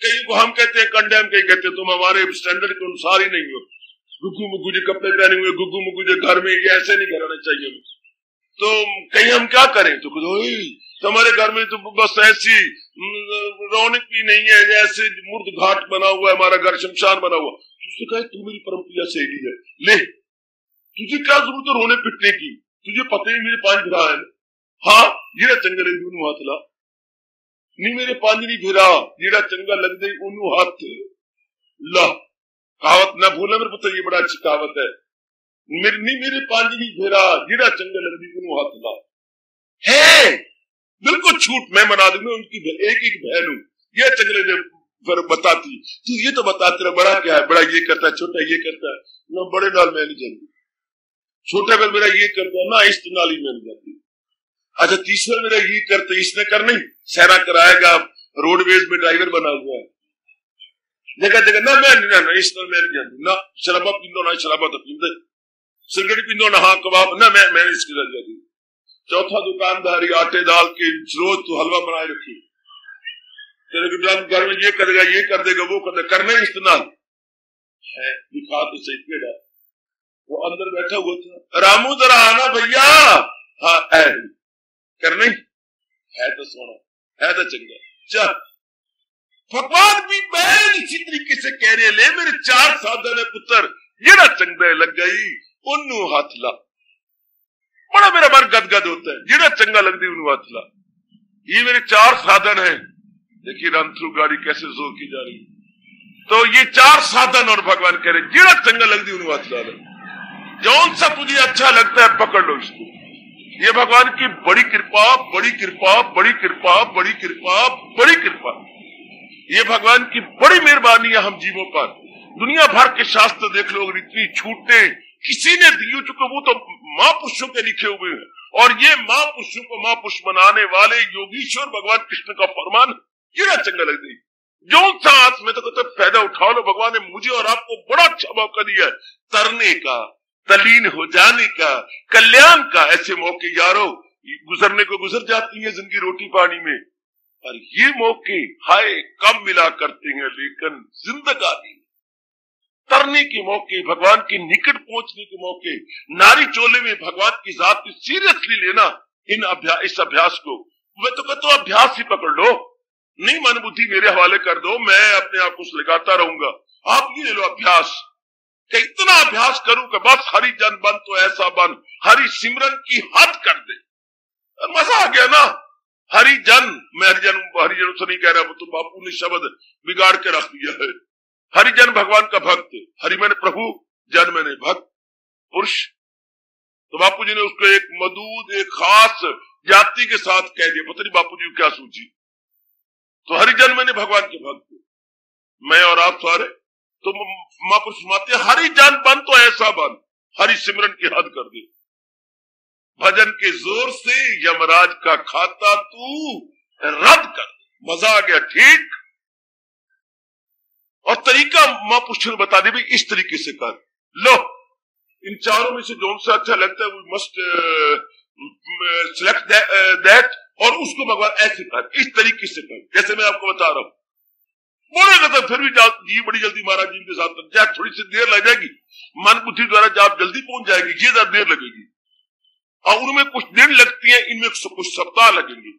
कहीं को हम कहते हैं कंडेम, कहीं कहते हैं तुम हमारे स्टैंडर्ड के अनुसार ही नहीं हो, गुग्गू मुग्गू जी कपड़े पहने हुए, गुग्गू मुग्गू जी घर में, ये ऐसे नहीं कराना चाहिए। तो कहीं हम क्या करें, तो हमारे घर में तो बस ऐसी रौनक भी नहीं है, जैसे मुर्द घाट बना हुआ है, हमारा घर शमशान बना हुआ। उसने कहा तू मेरी परम प्रिया सहेली है, ले तुझे क्या जरूरत है रोने पिटने की, तुझे पता ही मेरे 5 भरा है। हाँ ये चंगा लग दी हाथ ला, नहीं मेरे 5 नहीं फिरा, जेड़ा चंगा लग दे उन्होंने हाथ ला। कहावत ना भूलना मेरे पता, ये बड़ा अच्छी कहावत है, मेरे 5 नहीं फेरा, जेड़ा चंगा लग दी उन्होंने हाथ ला। है बिल्कुल छूट, मैं मना दूंगा, उनकी एक एक बहन हूं, ये चंगले ने बताती, तू ये तो बताते रहा बड़ा क्या है, बड़ा ये करता है, छोटा ये करता है ना, बड़े नाल मैं नहीं जानती, छोटा में मेरा ये करता है ना, इस नाल ही मैं नहीं जानती। अच्छा तीसरा मेरा ये करते, इसने कर नहीं सहरा कराएगा, रोडवेज में ड्राइवर बना हुआ है, जगह जगह ना मैं नहीं, इस नाल मैं नहीं जानती ना, शराबा पींदो ना, शराबा तो पींदे, सिगरेट पींदो ना, हाँ कबाब ना, मैं इसकी जाती। चौथा दुकानदारी आटे दाल की, रोज तो हलवा बनाए रखी, तेरे घर में ये कर देगा, ये कर देगा, वो कर देगा, करना इस्तेमाल है, दिखा तो सही पेड़ा। वो अंदर बैठा हुआ था, रामू जरा आना भैया, हाँ है करना है तो सोना है तो चंगा। चल भगवान भी मैं इसी तरीके से कह रहे, ले मेरे 4 साधन है पुत्र, जेड़ा चंगा लग गई उन्नू हाथ ला, बड़ा मेरा मन गदगद होता है, जेड़ा चंगा लगती उन्नू हाथ ला। ये मेरे 4 साधन है, देखिए रंथरू गाड़ी कैसे जोर की जा रही, तो ये 4 साधन, और भगवान कह रहे जेड़ा चंगा लगती उन्नू हाथ ला, जौन सा तुझे अच्छा लगता है पकड़ लो इसको। ये भगवान की बड़ी कृपा, बड़ी कृपा, बड़ी कृपा, बड़ी कृपा, बड़ी कृपा, ये भगवान की बड़ी मेहरबानी है हम जीवों पर। दुनिया भर के शास्त्र देख लो, इतनी छूटें किसी ने दी हो, चुके वो तो महापुरुषों के लिखे हुए हैं, और ये महापुरुषों को महापुरुष बनाने वाले योगीश्वर भगवान कृष्ण का फरमान, ये चंगा लग गई जो सा हाथ में तो फायदा उठा लो। भगवान ने मुझे और आपको बड़ा अच्छा मौका दिया है तरने का, तलीन हो जाने का, कल्याण का। ऐसे मौके यारो गुजरने को गुजर जाती है जिंदगी रोटी पानी में, और ये मौके हाय कम मिला करते हैं, लेकिन जिंदगानी तरने के मौके, भगवान के निकट पहुंचने के मौके, नारी चोले में भगवान की जात को सीरियसली लेना, इस अभ्यास को मैं तो कहता हूं अभ्यास ही पकड़ लो, नहीं मन बुद्धि मेरे हवाले कर दो, मैं अपने आप को लगाता रहूंगा। आप ये ले लो अभ्यास कि इतना अभ्यास करूं कि बस हरि जन बन तो ऐसा बन, हरि सिमरन की हद कर दे। मजा आ गया ना। हरिजन, मैं हरिजन से नहीं कह रहा, वो तो बापू ने शब्द बिगाड़ के रख दिया है। हरिजन भगवान का भक्त, हरि मैंने प्रभु, जन मैंने भक्त पुरुष। तो बापू जी ने उसको एक मदूद, एक खास जाति के साथ कह दिया, पता नहीं बापू जी क्या सोची। तो हरिजन मैंने भगवान के भक्त, मैं और आप सारे तो महापुरुष माते हरिजन बन तो ऐसा बन, हरि सिमरन की हद कर दे, भजन के जोर से यमराज का खाता तू रद्द कर। मजा आ गया, ठीक। और तरीका महापुरुष ने बता दे, भाई इस तरीके से कर लो, इन चारों में से जो से अच्छा लगता है वो मस्ट सिलेक्ट दैट, और उसको भगवान ऐसे कर, इस तरीके से कर जैसे मैं आपको बता रहा हूं। बोलेगा तो फिर भी जी बड़ी जल्दी महाराज जी के साथ जाए, थोड़ी सी देर लग जाएगी, मन बुद्धि द्वारा जब जल्दी पहुंच जाएगी, ये ज्यादा देर लगेगी, और उनमें कुछ दिन लगती है, इनमें कुछ सप्ताह लगेंगे।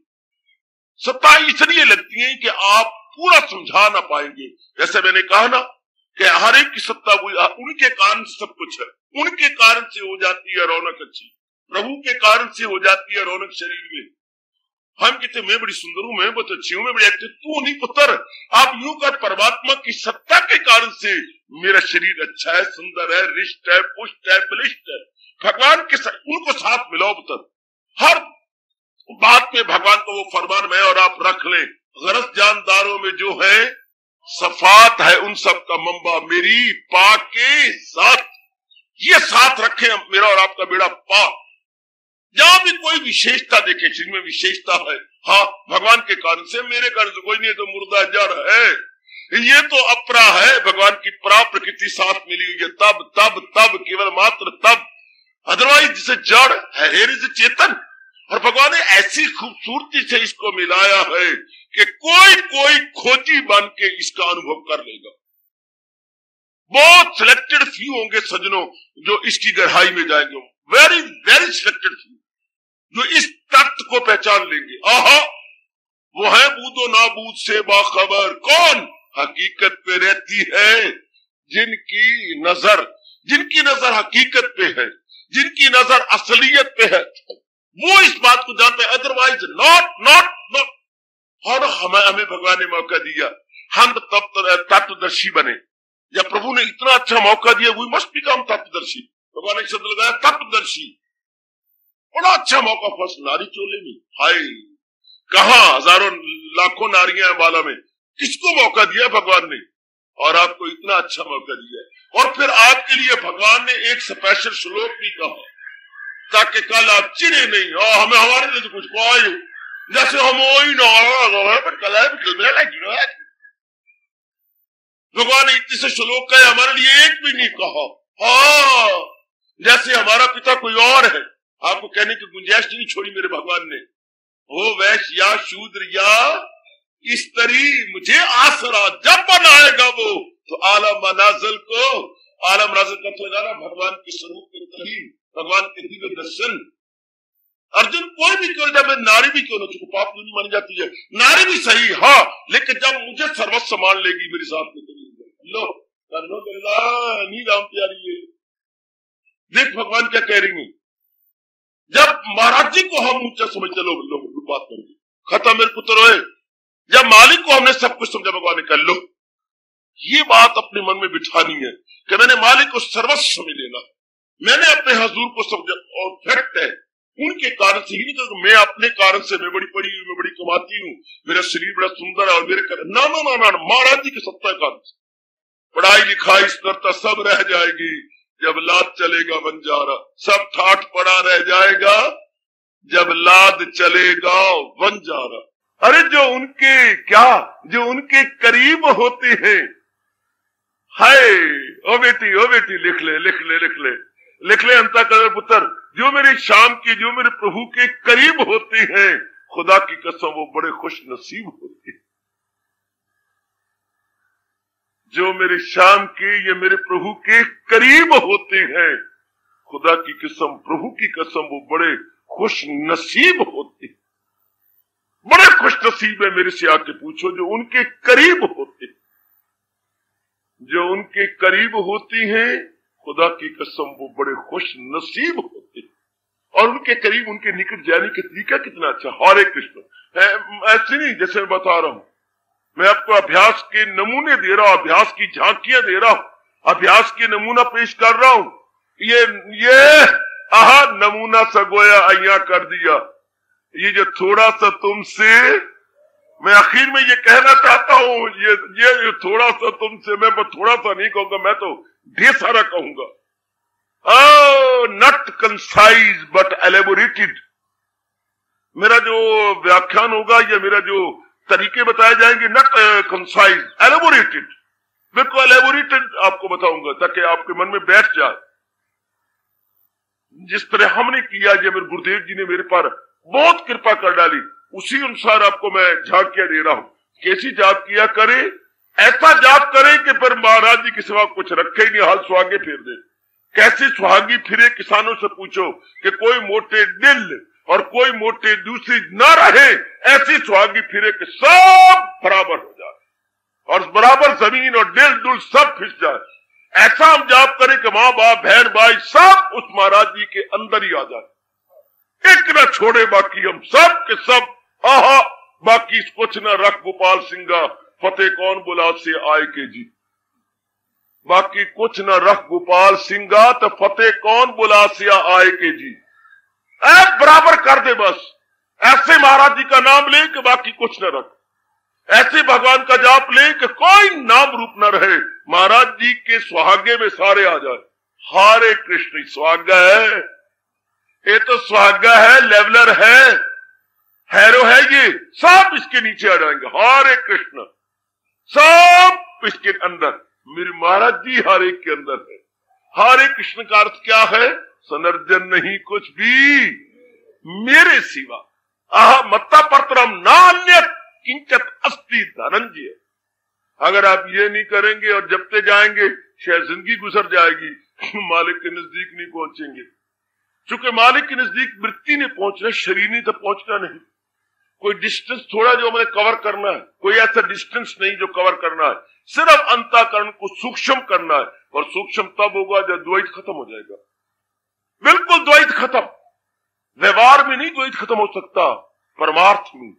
सप्ताह इसलिए लगती है कि आप पूरा समझा ना पाएंगे। जैसे मैंने कहा ना कि हर एक की सत्ता उनके कारण से सब कुछ है, उनके कारण से हो जाती है रौनक अच्छी, प्रभु के कारण से हो जाती है रौनक शरीर में। हम कहते मैं बड़ी सुंदर हूं, मैं बहुत अच्छी हूं, मैं बड़ी एक्टिव, तू नहीं पुत्र, आप यूं कर परमात्मा की सत्ता के कारण से मेरा शरीर अच्छा है, सुंदर है, रिष्ट है, पुष्ट है, बलिष्ठ है। भगवान के उनको साथ मिलाओ पुत्र, हर बात में भगवान को वो फरमान मैं और आप रख लें। गरज जानदारों में जो है सफात है, उन सब का मंबा मेरी पाक के साथ, ये साथ रखे मेरा और आपका बेड़ा पाक। जहां भी कोई विशेषता देखे, जिनमें विशेषता है, हाँ भगवान के कारण से, मेरे कारण से कोई नहीं, तो मुर्दा जड़ है, ये तो अपरा है, भगवान की परा प्रकृति साथ मिली हुई है, तब तब तब केवल मात्र तब, अदरवाइज जिसे जड़ है, हेर इज चेतन। और भगवान ने ऐसी खूबसूरती से इसको मिलाया है कि कोई खोजी बन के इसका अनुभव कर लेगा। बहुत सिलेक्टेड फ्यू होंगे सज्जनों जो इसकी गहराई में जाएंगे, वेरी वेरी सिलेक्टेड फ्यू जो इस तत्व को पहचान लेंगे। आहा, वो है बूदो नाबूद से बाखबर, कौन हकीकत पे रहती है, जिनकी नजर हकीकत पे है, जिनकी नजर असलियत पे है, वो इस बात को जानते हैं, अदरवाइज नॉट। और हमें भगवान ने मौका दिया, हम तत्वदर्शी बने, या प्रभु ने इतना अच्छा मौका दिया, वी मस्ट बिकम तत्वदर्शी। भगवान ने शब्द लगाया तत्वदर्शी, बड़ा अच्छा मौका फर्स्ट नारी चोले में। हाय, कहा हजारों लाखों नारियां बाला में, किसको मौका दिया भगवान ने, और आपको इतना अच्छा मौका दिया। और फिर आपके लिए भगवान ने एक स्पेशल श्लोक भी कहा, ताकि कल आप चिरे नहीं, और हमें हमारे लिए तो कुछ कोई जैसे हम वही भगवान ने इतने से श्लोक कहे, हमारे लिए एक भी नहीं कहा। हाँ, जैसे हमारा पिता कोई और है, आपको कहने की गुंजाइश नहीं छोड़ी मेरे भगवान ने। वो वैश्य या शूद्र या स्त्री, मुझे आसरा जब बनाएगा वो, तो आलम मनाजिल को, आलम नाजिल का लगाना भगवान के स्वरूप के तरी, भगवान के दिव्य दर्शन। अर्जुन कोई भी क्यों, जब नारी भी क्यों न, चुको पाप नहीं मानी जाती है, नारी भी सही, हाँ, लेकिन जब मुझे सर्वस्व मान लेगी मेरे साथ में, लो नहीं राम प्यारी है। देख भगवान क्या कह रही है, जब महाराज जी को हम ऊंचा समझते, लो बात करेंगे खत्म मेरे पुत्र होए, जब मालिक को हमने सब कुछ समझा, भगवान ने कह लो ये बात अपने मन में बिठानी है कि मैंने मालिक को सर्वस्व में लेना, मैंने अपने हजूर को समझा, और फैक्ट है उनके कारण से ही नहीं, तो मैं अपने कारण से मैं बड़ी पढ़ी हूं, मैं बड़ी कमाती हूँ, मेरा शरीर बड़ा सुंदर है, और मेरे कारण ना महाराज जी के सत्ता कारण से पढ़ाई लिखाई स्थिरता सब रह जाएगी, जब लाद चलेगा बंजारा, सब ठाठ पड़ा रह जाएगा, जब लाद चलेगा बंजारा। अरे जो उनके करीब होते हैं, हाय ओ बेटी लिख ले अंतःकरण पुत्र, जो मेरे शाम की, जो मेरे प्रभु के करीब होते हैं, खुदा की कसम वो बड़े खुश नसीब होते हैं। जो मेरे शाम के, ये मेरे प्रभु के करीब होते हैं, खुदा की कसम, प्रभु की कसम, वो बड़े खुश नसीब होते हैं। बड़े खुश नसीब है, मेरे से आके पूछो, जो उनके करीब होते हैं। जो उनके करीब होती हैं, खुदा की कसम, वो बड़े खुश नसीब होते हैं। और उनके करीब, उनके निकट जाने का तरीका कितना अच्छा। हरे कृष्ण, ऐसे नहीं जैसे मैं बता रहा हूं, मैं आपको अभ्यास के नमूने दे रहा हूं, अभ्यास की झांकियां दे रहा हूं, अभ्यास के नमूना पेश कर रहा हूं। ये आहा नमूना सगोया अया कर दिया। ये जो थोड़ा सा तुमसे, मैं आखिर में ये कहना चाहता हूं, ये थोड़ा सा तुमसे, मैं थोड़ा सा नहीं कहूंगा, मैं तो ढेर सारा कहूंगा। Not concise but elaborated. मेरा जो व्याख्यान होगा या मेरा जो तरीके बताए जाएंगे, नॉट कंसाइज, एलेबोरेटेड, बिल्कुल एलेबोरेटेड आपको बताऊंगा, ताकि आपके मन में बैठ जाए। जिस तरह हमने किया, जब मेरे गुरुदेव जी ने मेरे पर बहुत कृपा कर डाली, उसी अनुसार आपको मैं झांकियां दे रहा हूं। कैसी जाप किया करे? ऐसा जाप करे कि फिर महाराज जी के सिवा कुछ रखे ही नहीं, हाल सुहागे फेर दे। कैसे सुहागी फिरे, किसानों से पूछो कि कोई मोटे दिल और कोई मोटे दूसरी ना रहे, ऐसी सुहागी फिरे कि सब बराबर हो जाए और बराबर जमीन और दिल दुल सब फिस जाए। ऐसा हम जाप करें कि माँ बाप बहन भाई सब उस महाराज जी के अंदर ही आ जाए, एक न छोड़े, बाकी हम सब के सब। आहा, बाकी कुछ न रख गोपाल सिंगा, फतेह कौन बुला से आए के जी। बाकी कुछ न रख गोपाल सिंगा, तो फतेह कौन बुला से आए के जी। बराबर कर दे बस। ऐसे महाराज जी का नाम ले कि बाकी कुछ न रख, ऐसे भगवान का जाप ले कि कोई नाम रूप न रहे, महाराज जी के सुहागे में सारे आ जाए। हरे कृष्ण, सुहागा है ये, तो सुहागा है, लेवलर है, हैरो है, ये सब इसके नीचे आ जाएंगे। हरे कृष्ण, सब इसके अंदर, मेरे महाराज जी हर एक के अंदर है। हरे कृष्ण का अर्थ क्या है? सनर्जन नहीं कुछ भी मेरे सिवा, आह मत्ता परतरम नान्य किंचित अस्ति धनंजय। अगर आप ये नहीं करेंगे और जपते जाएंगे, शायद जिंदगी गुजर जाएगी, मालिक के नजदीक नहीं पहुंचेंगे। चूंकि मालिक के नजदीक वृत्ति ने पहुंचना, शरीर नहीं तो पहुंचना नहीं। कोई डिस्टेंस थोड़ा जो हमें कवर करना है, कोई ऐसा डिस्टेंस नहीं जो कवर करना है, सिर्फ अंतःकरण को सूक्ष्म करना है। और सूक्ष्म तब होगा जब द्वैत खत्म हो जाएगा। बिल्कुल द्वैत खत्म, व्यवहार में नहीं द्वैत खत्म हो सकता, परमार्थ में।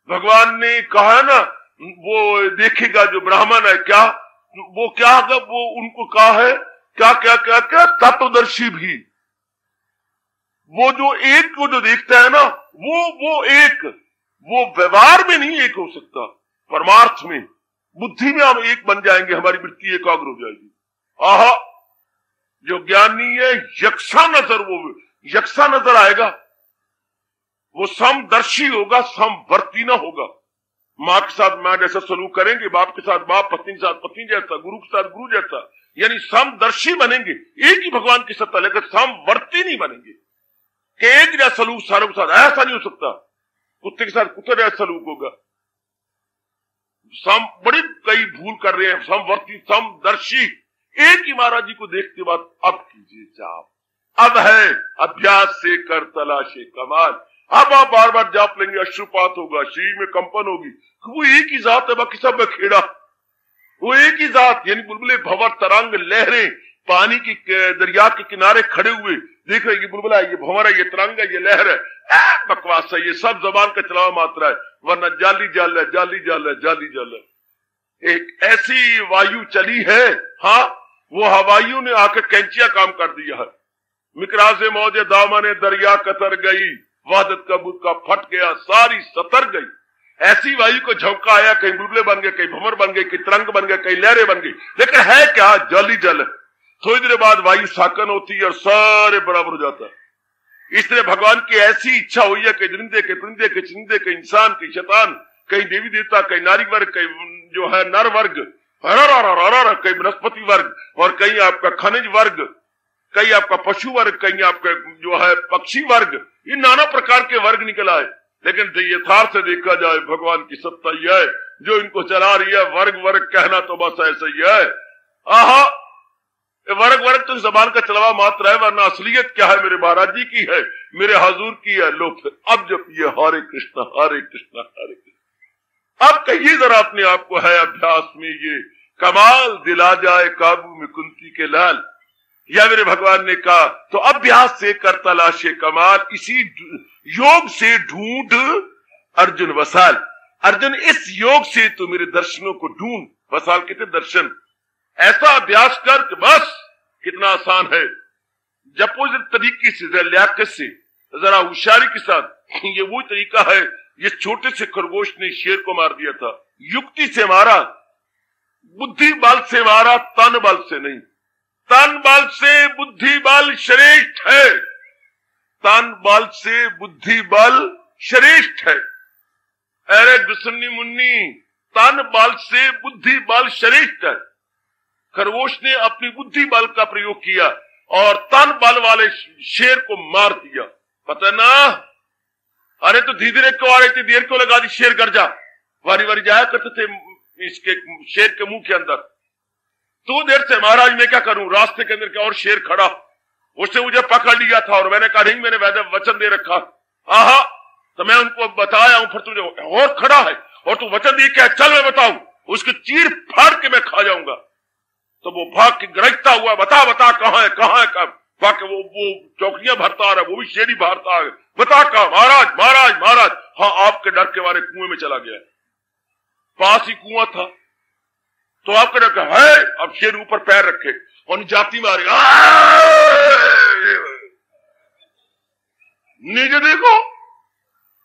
भगवान ने कहा ना, वो देखेगा जो ब्राह्मण है, क्या वो क्या वो उनको कहा है, क्या क्या क्या क्या तत्वदर्शी भी, वो जो एक को जो देखता है ना, वो एक, वो व्यवहार में नहीं एक हो सकता, परमार्थ में, बुद्धि में हम एक बन जाएंगे, हमारी वृत्ति एकाग्र हो जाएगी। आहा, जो ज्ञानी है यक्षा नजर, वो यक्षा नजर आएगा, वो समदर्शी होगा, समवर्ती ना होगा। माँ के साथ माँ जैसा सलूक करेंगे, बाप के साथ बाप, पत्नी के साथ पत्नी जैसा, गुरु के साथ गुरु जैसा, यानी समदर्शी बनेंगे, एक ही भगवान की सत्ता, लेकिन समवर्ती नहीं बनेंगे कि एक जैसा सलूक सारों के साथ, ऐसा नहीं हो सकता। कुत्ते के साथ कुत्ते जैसा सलूक होगा। बड़ी कई भूल कर रहे हैं, समवर्ती समदर्शी, एक ही महाराज जी को देखते बाद अब कीजिए जाप, अब है अभ्यास से कर तलाशे कमाल। अब आप बार बार जाप लेंगे, अश्रुपात होगा, शरीर में कंपन होगी। वो एक ही जात है, बाकी सब में खेड़ा, वो एक ही जात, यानी बुलबुले भंवर तरंग लहरें, पानी की दरिया के किनारे खड़े हुए देख रहे, ये बुलबुला है, ये भंवर है, ये तरंग है, ये लहर है, बकवास है, ये सब जबान का चलावा मात्रा है, वरना जाली जाल है, जाली जाल है, जाली जाल है। एक ऐसी वायु चली है, हाँ, वो हवाइयों ने आकर कैंचिया काम कर दिया है। मिकराजे मौजे दामने दरिया कतर गई, वादत का बुत का फट गया, सारी सतर गई। ऐसी वायु को झोंका आया, कहीं बुलबुले बन गए, कहीं भंवर बन गए, कहीं तरंग बन गए, कहीं लहरें बन गई, लेकिन है क्या? जल ही जल है। थोड़ी देर बाद वायु साकन होती है और सारे बराबर हो जाता है। इसलिए भगवान की ऐसी इच्छा हुई है कि जिंदे के परिंदे के चिंदे के इंसान के शैतान, कहीं देवी देवता, कहीं नारी वर्ग, कहीं जो है नर वर्ग, कहीं वनस्पति वर्ग, और कहीं आपका खनिज वर्ग, कहीं आपका पशु वर्ग, कहीं आपका जो है पक्षी वर्ग, ये नाना प्रकार के वर्ग निकल आए। लेकिन यथार्थ से देखा जाए, भगवान की सत्ता यह है, जो इनको चला रही है। वर्ग वर्ग कहना तो बस ऐसा ही है। आहा, वर्ग वर्ग तो जबान का चलवा मात्र है, वरना असलियत क्या है? मेरे महाराज जी की है, मेरे हजूर की है। लोग फिर अब जब ये हरे कृष्णा हरे कृष्णा हरे कृष्णा, अब कहिए जरा अपने आप को, है अभ्यास में ये कमाल दिला जाए काबू में कुंती के लाल। या मेरे भगवान ने कहा तो अभ्यास से कर तलाशे कमाल, इसी योग से ढूंढ अर्जुन वसाल। अर्जुन इस योग से तो मेरे दर्शनों को ढूंढ, वसाल कहते दर्शन। ऐसा अभ्यास कर कि बस कितना आसान है। जब उस तरीके से लियाकत से जरा होशियारी के साथ, ये वो तरीका है, ये छोटे से खरगोश ने शेर को मार दिया था। युक्ति से मारा, बुद्धि बल से मारा, तन बल से नहीं। तन बल से बुद्धि बल श्रेष्ठ है, तन बल से बुद्धि बल श्रेष्ठ है। अरे गुसन्नी मुन्नी, तन बल से बुद्धि बल श्रेष्ठ है। खरगोश ने अपनी बुद्धि बल का प्रयोग किया और तन बल वाले शेर को मार दिया। पता ना, अरे तो धीरे क्यों आ रही थी, देर क्यों लगा दी, शेर गर जा। वारी वारी जाया करते थे इसके शेर के मुंह के अंदर। तो देर से महाराज मैं क्या करूं, रास्ते के अंदर क्या और शेर खड़ा, उससे मुझे पकड़ लिया था और मैंने कहा नहीं, मैंने वचन दे रखा। आहा, तो मैं उनको बताया हूं, फिर तुझे और खड़ा है और तू वचन दे क्या, चल मैं बताऊं, उसके चीर फाड़ के मैं खा जाऊंगा। तो वो भाग के गरजता हुआ, बता बता कहां है कब, भाग के वो चौकियां भरता आ रहा, वो भी शेरी भरता आ, बता कहा। महाराज महाराज महाराज, हाँ आपके डर के मारे कुएं में चला गया। पास ही कुआं था, तो आपके डर का है। अब शेर ऊपर पैर रखे और जाती मारे, नीचे देखो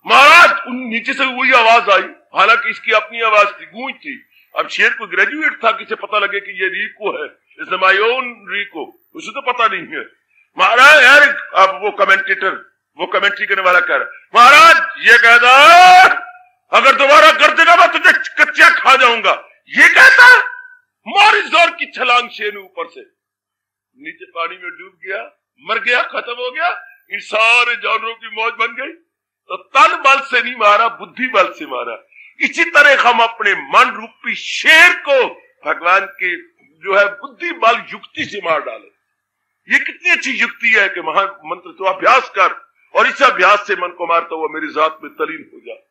महाराज, नीचे से वही आवाज आई, हालांकि इसकी अपनी आवाज थी, गूंज थी। अब शेर को ग्रेजुएट था, किसे पता लगे कि ये रीको है, इसने माय ओन रीको, उसे तो पता नहीं है। महाराज यार, अब वो कमेंटेटर, वो कमेंट्री करने वाला कह रहा, महाराज ये कहता अगर दोबारा कर देगा मैं तुझे कच्चा खा जाऊंगा। ये कहता, मारी जोर की छलांग शेर ने ऊपर से नीचे पानी में डूब गया, मर गया, खत्म हो गया। इन सारे जानवरों की मौज बन गई। तो तन बल से नहीं मारा, बुद्धि बल से मारा। इसी तरह हम अपने मन रूपी शेर को भगवान के जो है बुद्धि बल युक्ति से मार डाले। ये कितनी अच्छी युक्ति है कि महान मंत्र तो अभ्यास कर और इस अभ्यास से मन को मारता हुआ मेरी जात में तलीन हो जा।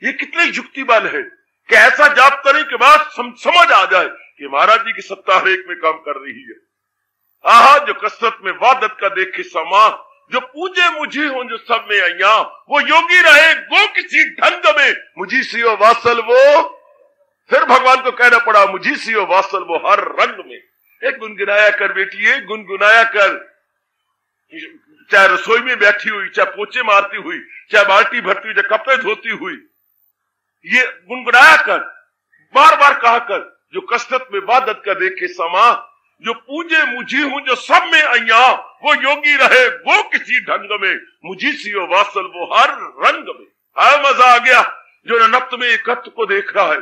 ये कितनी युक्ति बल है कि ऐसा जाप करें कि बात समझ आ जाए कि महाराज जी की सत्ता हर एक में काम कर रही है। आहा, जो कसरत में वादत का देखे समा, जो पूजे मुझे हो जो सब में अया, वो योगी रहे गो किसी ढंग में, मुझी सी हो वासल वो। फिर भगवान को कहना पड़ा, मुझी सी हो वासल वो हर रंग में। एक गुनगुनाया कर बेटिए, गुनगुनाया कर, चाहे रसोई में बैठी हुई, चाहे पोचे मारती हुई, चाहे बाल्टी भरती हुई, चाहे कपड़े धोती हुई, ये गुनगुनाया कर, बार बार कहा कर। जो कसरत में वादत का देखे समा, जो पूजे मुझी हूं जो सब में अया, वो योगी रहे वो किसी ढंग में, मुझी सी हो वासल वो हर रंग में। मजा आ गया। जो ननत्व में एकत्व को देख रहा है,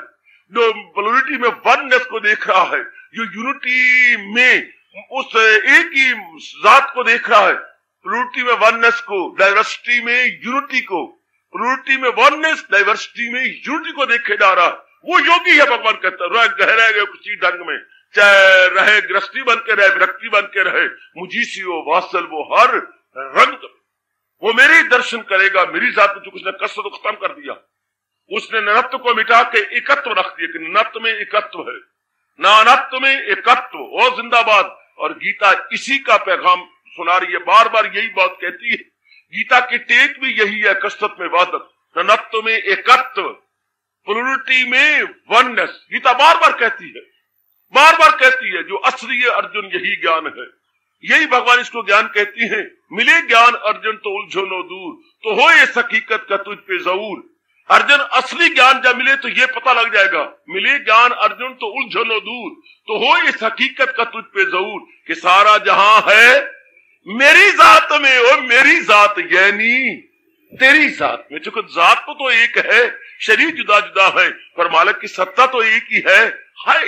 जो प्लूरिटी में वननेस को देख रहा है, जो यूनिटी में उस एक ही जात को देख रहा है, प्लूरिटी में वननेस को, डाइवर्सिटी में यूनिटी को, प्लूरिटी में वननेस, डाइवर्सिटी में यूनिटी को देखे जा रहा, वो योगी है। भगवान कहता है रह गए किसी ढंग में, चाहे रहे गृहस्थी बन के रहे, विरक्ति बन के रहे, मुझी सी हो वासल वो हर रंग में। वो मेरे ही दर्शन करेगा। मेरी जात में जो उसने कसरत को खत्म कर दिया, उसने ननत्व को मिटा के एकत्व रख दिया कि ननत्व में एकत्व है, नानत्व में एकत्व, और जिंदाबाद। और गीता इसी का पैगाम सुना रही है, बार बार यही बात कहती है। गीता की टेक भी यही है, कसरत में वादत, ननत्व में एकत्व, प्लूरिटी में वननेस। गीता बार बार कहती है, बार बार कहती है। जो असली अर्जुन यही ज्ञान है, यही भगवान इसको ज्ञान कहती है। मिले ज्ञान अर्जुन तो उलझो नो दूर, तो हो इस हकीकत का तुझ पे जरूर। अर्जुन असली ज्ञान जब मिले तो ये पता लग जाएगा, मिले ज्ञान अर्जुन तो उलझो नो दूर, तो हो इस हकीकत का तुझ पे जरूर कि सारा जहां है मेरी जात में। और मेरी जात यानी तेरी जात में। चूंकि जात तो एक है, शरीर जुदा जुदा है, पर मालिक की सत्ता तो एक ही है। हाय,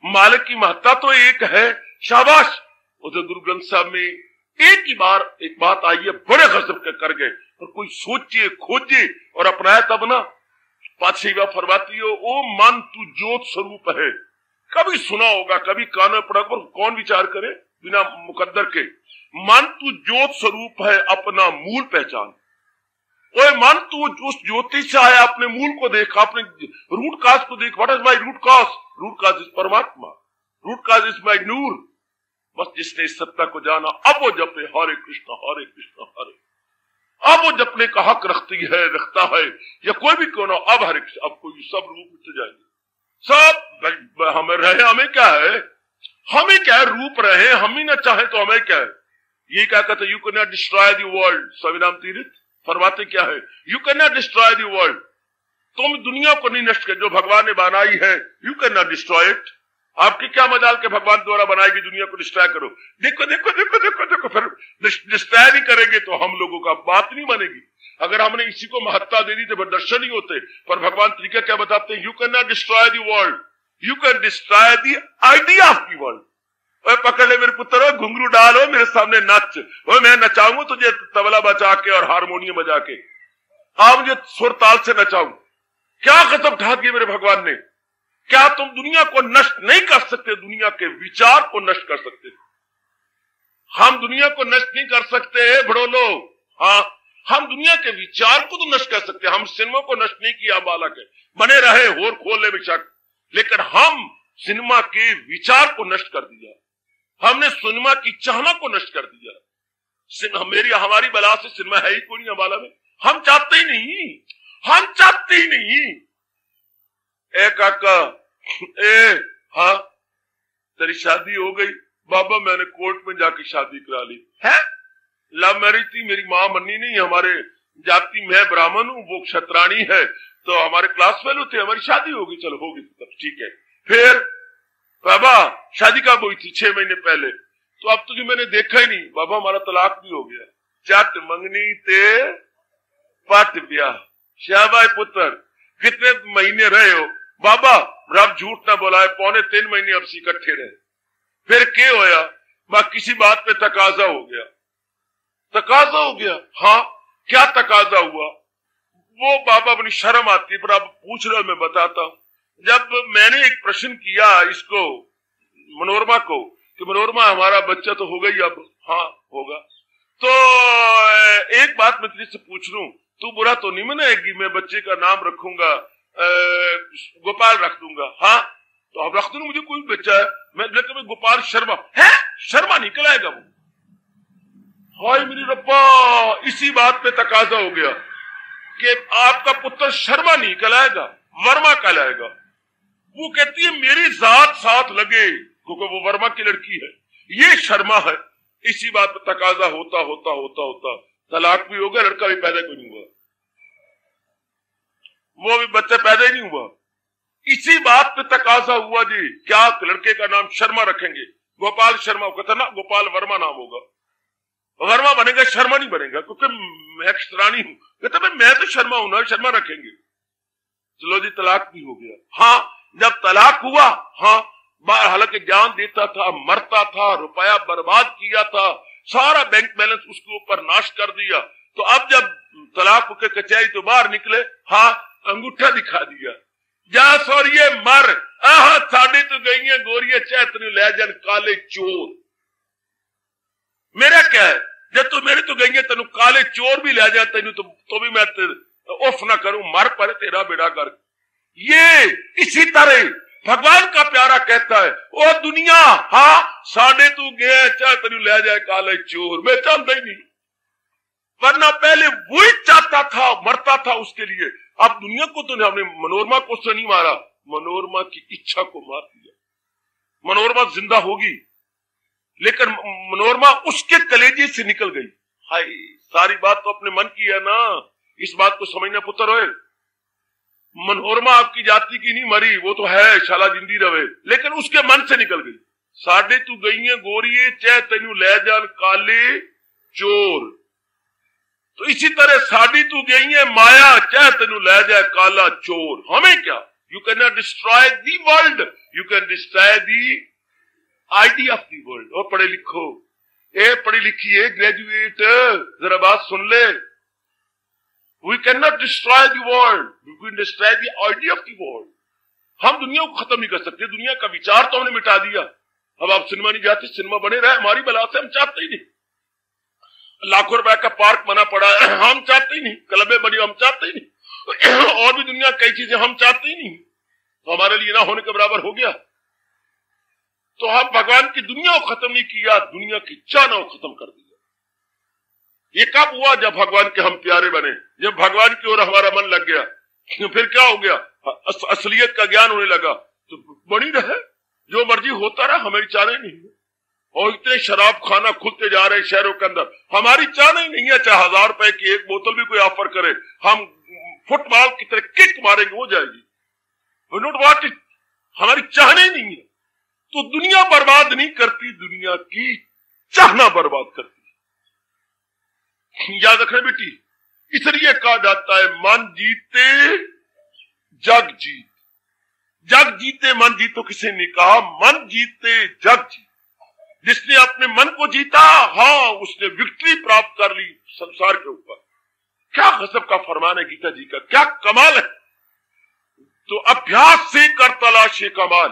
मालिक की महत्ता तो एक है। शाबाश। उधर गुरु ग्रंथ साहब में एक ही बार एक बात आई है, बड़े गजब के कर गए, और कोई सोचे खोजे और अपनाया तब ना। पातशाही फरमाती हो, ओ मन तू ज्योत स्वरूप है। कभी सुना होगा, कभी कान में पड़ा, पर कौन विचार करे बिना मुकद्दर के। मन तू ज्योत स्वरूप है, अपना मूल पहचान। ओए मन तू उस ज्योति से आया, अपने मूल को देख, अपने रूट काज को देख। What is my root cause? Root cause is परमात्मा, रूट काज इज माय नूर। बस जिसने इस सत्ता को जाना, अब वो जपे हरे कृष्ण हरे कृष्ण हरे। अब वो जपने का हक रखता है, या कोई भी क्यों ना। अब हरे कृष्ण, अब कोई सब रूप मिट जाएंगे, सब हमें रहे। हमें क्या है, हमें क्या है, रूप रहे, हम ही ना चाहे तो हमें क्या है। ये क्या कहते, you can not destroy the world. स्वामीनाम तीर्थ फरमाते क्या है, you can not destroy the world. तुम दुनिया को नहीं नष्ट कर, जो भगवान ने बनाई है, you can not destroy it. आपकी क्या मजाल के भगवान द्वारा बनाई गई दुनिया को डिस्ट्रॉय करो। देखो देखो देखो देखो देखो, फिर डिस्ट्रॉय नहीं करेंगे तो हम लोगों का बात नहीं बनेगी। अगर हमने इसी को महत्ता दे दी तो फिर दर्शन नहीं होते। पर भगवान तरीका क्या बताते हैं, you can not destroy the world, you can destroy the idea of the world. ओए पकड़ ले मेरे पुत्र, घुंघरू डालो, मेरे सामने नाच। ओए मैं नचाऊंगा तुझे तबला बजा के और हारमोनियम बजा के, आप मुझे सुर ताल से नचाऊं। क्या खत्म ढा दिए मेरे भगवान ने। क्या तुम दुनिया को नष्ट नहीं कर सकते, दुनिया के विचार को नष्ट कर सकते। हम दुनिया को नष्ट नहीं कर सकते बड़ो लोग, हाँ हम दुनिया के विचार को तो नष्ट कर सकते। हम सिनेमा को नष्ट नहीं किया, बालक है बने रहे होर खोल ले बेशक, लेकिन हम सिनेमा के विचार को नष्ट कर दिया। हमने सिनेमा की चाहना को नष्ट कर दिया। हमारी बला से सिनेमा है ही कोई नहीं अम्बाला में। हम चाहते ही नहीं, हम चाहते ही नहीं। ए काका, ए हाँ तेरी शादी हो गई? बाबा मैंने कोर्ट में जाके शादी करा ली है। लव मैरिज थी, मेरी माँ मन्नी नहीं। हमारे जाति में ब्राह्मण हूँ, वो क्षत्राणी है, तो हमारे क्लास फेलो थे, हमारी शादी होगी। चलो होगी तो ठीक है। फिर बाबा शादी कब हुई थी? 6 महीने पहले। तो अब तुझे मैंने देखा ही नहीं। बाबा हमारा तलाक भी हो गया। चट मंगनी ते पट ब्याह। शाबाश पुत्र, कितने महीने रहे हो? बाबा रब झूठ ना बोलाए, 2.25 महीने अब से इकट्ठे रहे। फिर क्या होया? किसी बात पे तकाजा हो गया। तकाजा हो गया? हाँ क्या तकाजा हुआ? वो बाबा अपनी शर्म आती है, पर अब पूछ रहे मैं बताता हूं। जब मैंने एक प्रश्न किया इसको मनोरमा को कि मनोरमा हमारा बच्चा तो हो गई अब, हाँ होगा, तो एक बात मैं तुझसे पूछ लूं, तू बुरा तो नहीं मनाएगी? मैं बच्चे का नाम रखूंगा गोपाल रख दूंगा। हाँ तो अब रख दूंगा, मुझे कोई बच्चा है लेकिन मैं गोपाल शर्मा है, शर्मा निकल आएगा वो। हाय मेरी रब्बा, इसी बात पे तकाजा हो गया कि आपका पुत्र शर्मा नहीं कहलाएगा, वर्मा कहलाएगा। वो कहती है मेरी जात साथ लगे, क्योंकि वो वर्मा की लड़की है, ये शर्मा है। इसी बात पे तकाजा होता होता होता होता तलाक भी हो गया, लड़का भी पैदा कोई नहीं हुआ, वो भी बच्चा पैदा ही नहीं हुआ। इसी बात पे तकाजा हुआ जी, क्या लड़के का नाम शर्मा रखेंगे? गोपाल शर्मा। कहता ना गोपाल वर्मा नाम होगा, वर्मा बनेगा, शर्मा नहीं बनेगा, क्योंकि मैं क्षत्राणी हूं। कहता मैं तो शर्मा हूं ना, शर्मा रखेंगे। चलो जी तलाक भी हो गया। हाँ जब तलाक हुआ, हाँ हालांकि ज्ञान देता था, मरता था, रुपया बर्बाद किया था, सारा बैंक बैलेंस उसके ऊपर नाश कर दिया। तो अब जब तलाक होकर कचहरी तो बाहर निकले, हाँ अंगूठा दिखा दिया, जा सौरिये मर, आह साढ़े तो गई है गोरिया चाहे तेन ले जान काले चोर। मेरा क्या है, जब तू मेरे तो गई है तेन काले चोर भी ले जा, तेन तो भी मैं उफ ना करूं, मर पर तेरा बेड़ा कर। ये इसी तरह भगवान का प्यारा कहता है, ओ दुनिया हाँ साढ़े तू गया चाहे तेन ले जाए काले चोर, मैं चाहता ही नहीं, वरना पहले वही चाहता था, मरता था उसके लिए। अब दुनिया को तो हमने मनोरमा को तो नहीं मारा, मनोरमा की इच्छा को मार दिया। मनोरमा जिंदा होगी लेकिन मनोरमा उसके कलेजे से निकल गई। हाय सारी बात तो अपने मन की है ना, इस बात को समझना पुत्र होए। मनोरमा आपकी जाति की नहीं मरी, वो तो है शाला जिंदी रहे, लेकिन उसके मन से निकल गई। साढ़े तू गई है गोरिये चाहे तेनू ले जान काले चोर। तो इसी तरह साड़ी तू गई है माया चाहे तेनू ले जाए काला चोर। हमें क्या, you can not destroy the world, you can destroy the idea of the world. और पढ़े लिखो, ए पढ़ी लिखी है ग्रेजुएट, जरा बात सुन ले। We can not destroy the world, we can destroy the idea of the world. हम दुनिया को खत्म नहीं कर सकते, दुनिया का विचार तो हमने मिटा दिया। अब आप सिनेमा नहीं जाते, सिनेमा बने रहे हमारी बला से, हम चाहते ही नहीं। लाखों रुपए का पार्क बना पड़ा है, हम चाहते ही नहीं। क्लबें बनी, हम चाहते ही नहीं। और भी दुनिया कई चीजें हम चाहते ही नहीं, तो हमारे लिए ना होने के बराबर हो गया। तो हम भगवान की दुनिया को खत्म नहीं किया, दुनिया की चाहना को खत्म कर दिया। ये कब हुआ? जब भगवान के हम प्यारे बने, जब भगवान की ओर हमारा मन लग गया। फिर क्या हो गया? असलियत का ज्ञान होने लगा। तो बनी रहे, जो मर्जी होता रहा, हमारी चाहना ही नहीं है। और इतने शराब खाना खुलते जा रहे शहरों के अंदर, हमारी चाहना ही नहीं है। चाहे 1000 रुपए की एक बोतल भी कोई ऑफर करे, हम फुटबॉल की तरह किक मारेंगे, हो जाएगी। नोट व्हाट इट, हमारी चाहना ही नहीं है। तो दुनिया बर्बाद नहीं करती, दुनिया की चाहना बर्बाद करती। याद रखना बेटी, इसलिए कहा जाता है मन जीते जग जीत। जग जीते मन जीतो किसी ने कहा, मन जीते जग जीत। जिसने अपने मन को जीता, हाँ, उसने विक्ट्री प्राप्त कर ली संसार के ऊपर। क्या गजब का फरमान है गीता जी का, क्या कमाल है। तो अभ्यास से कर तलाशे कमाल।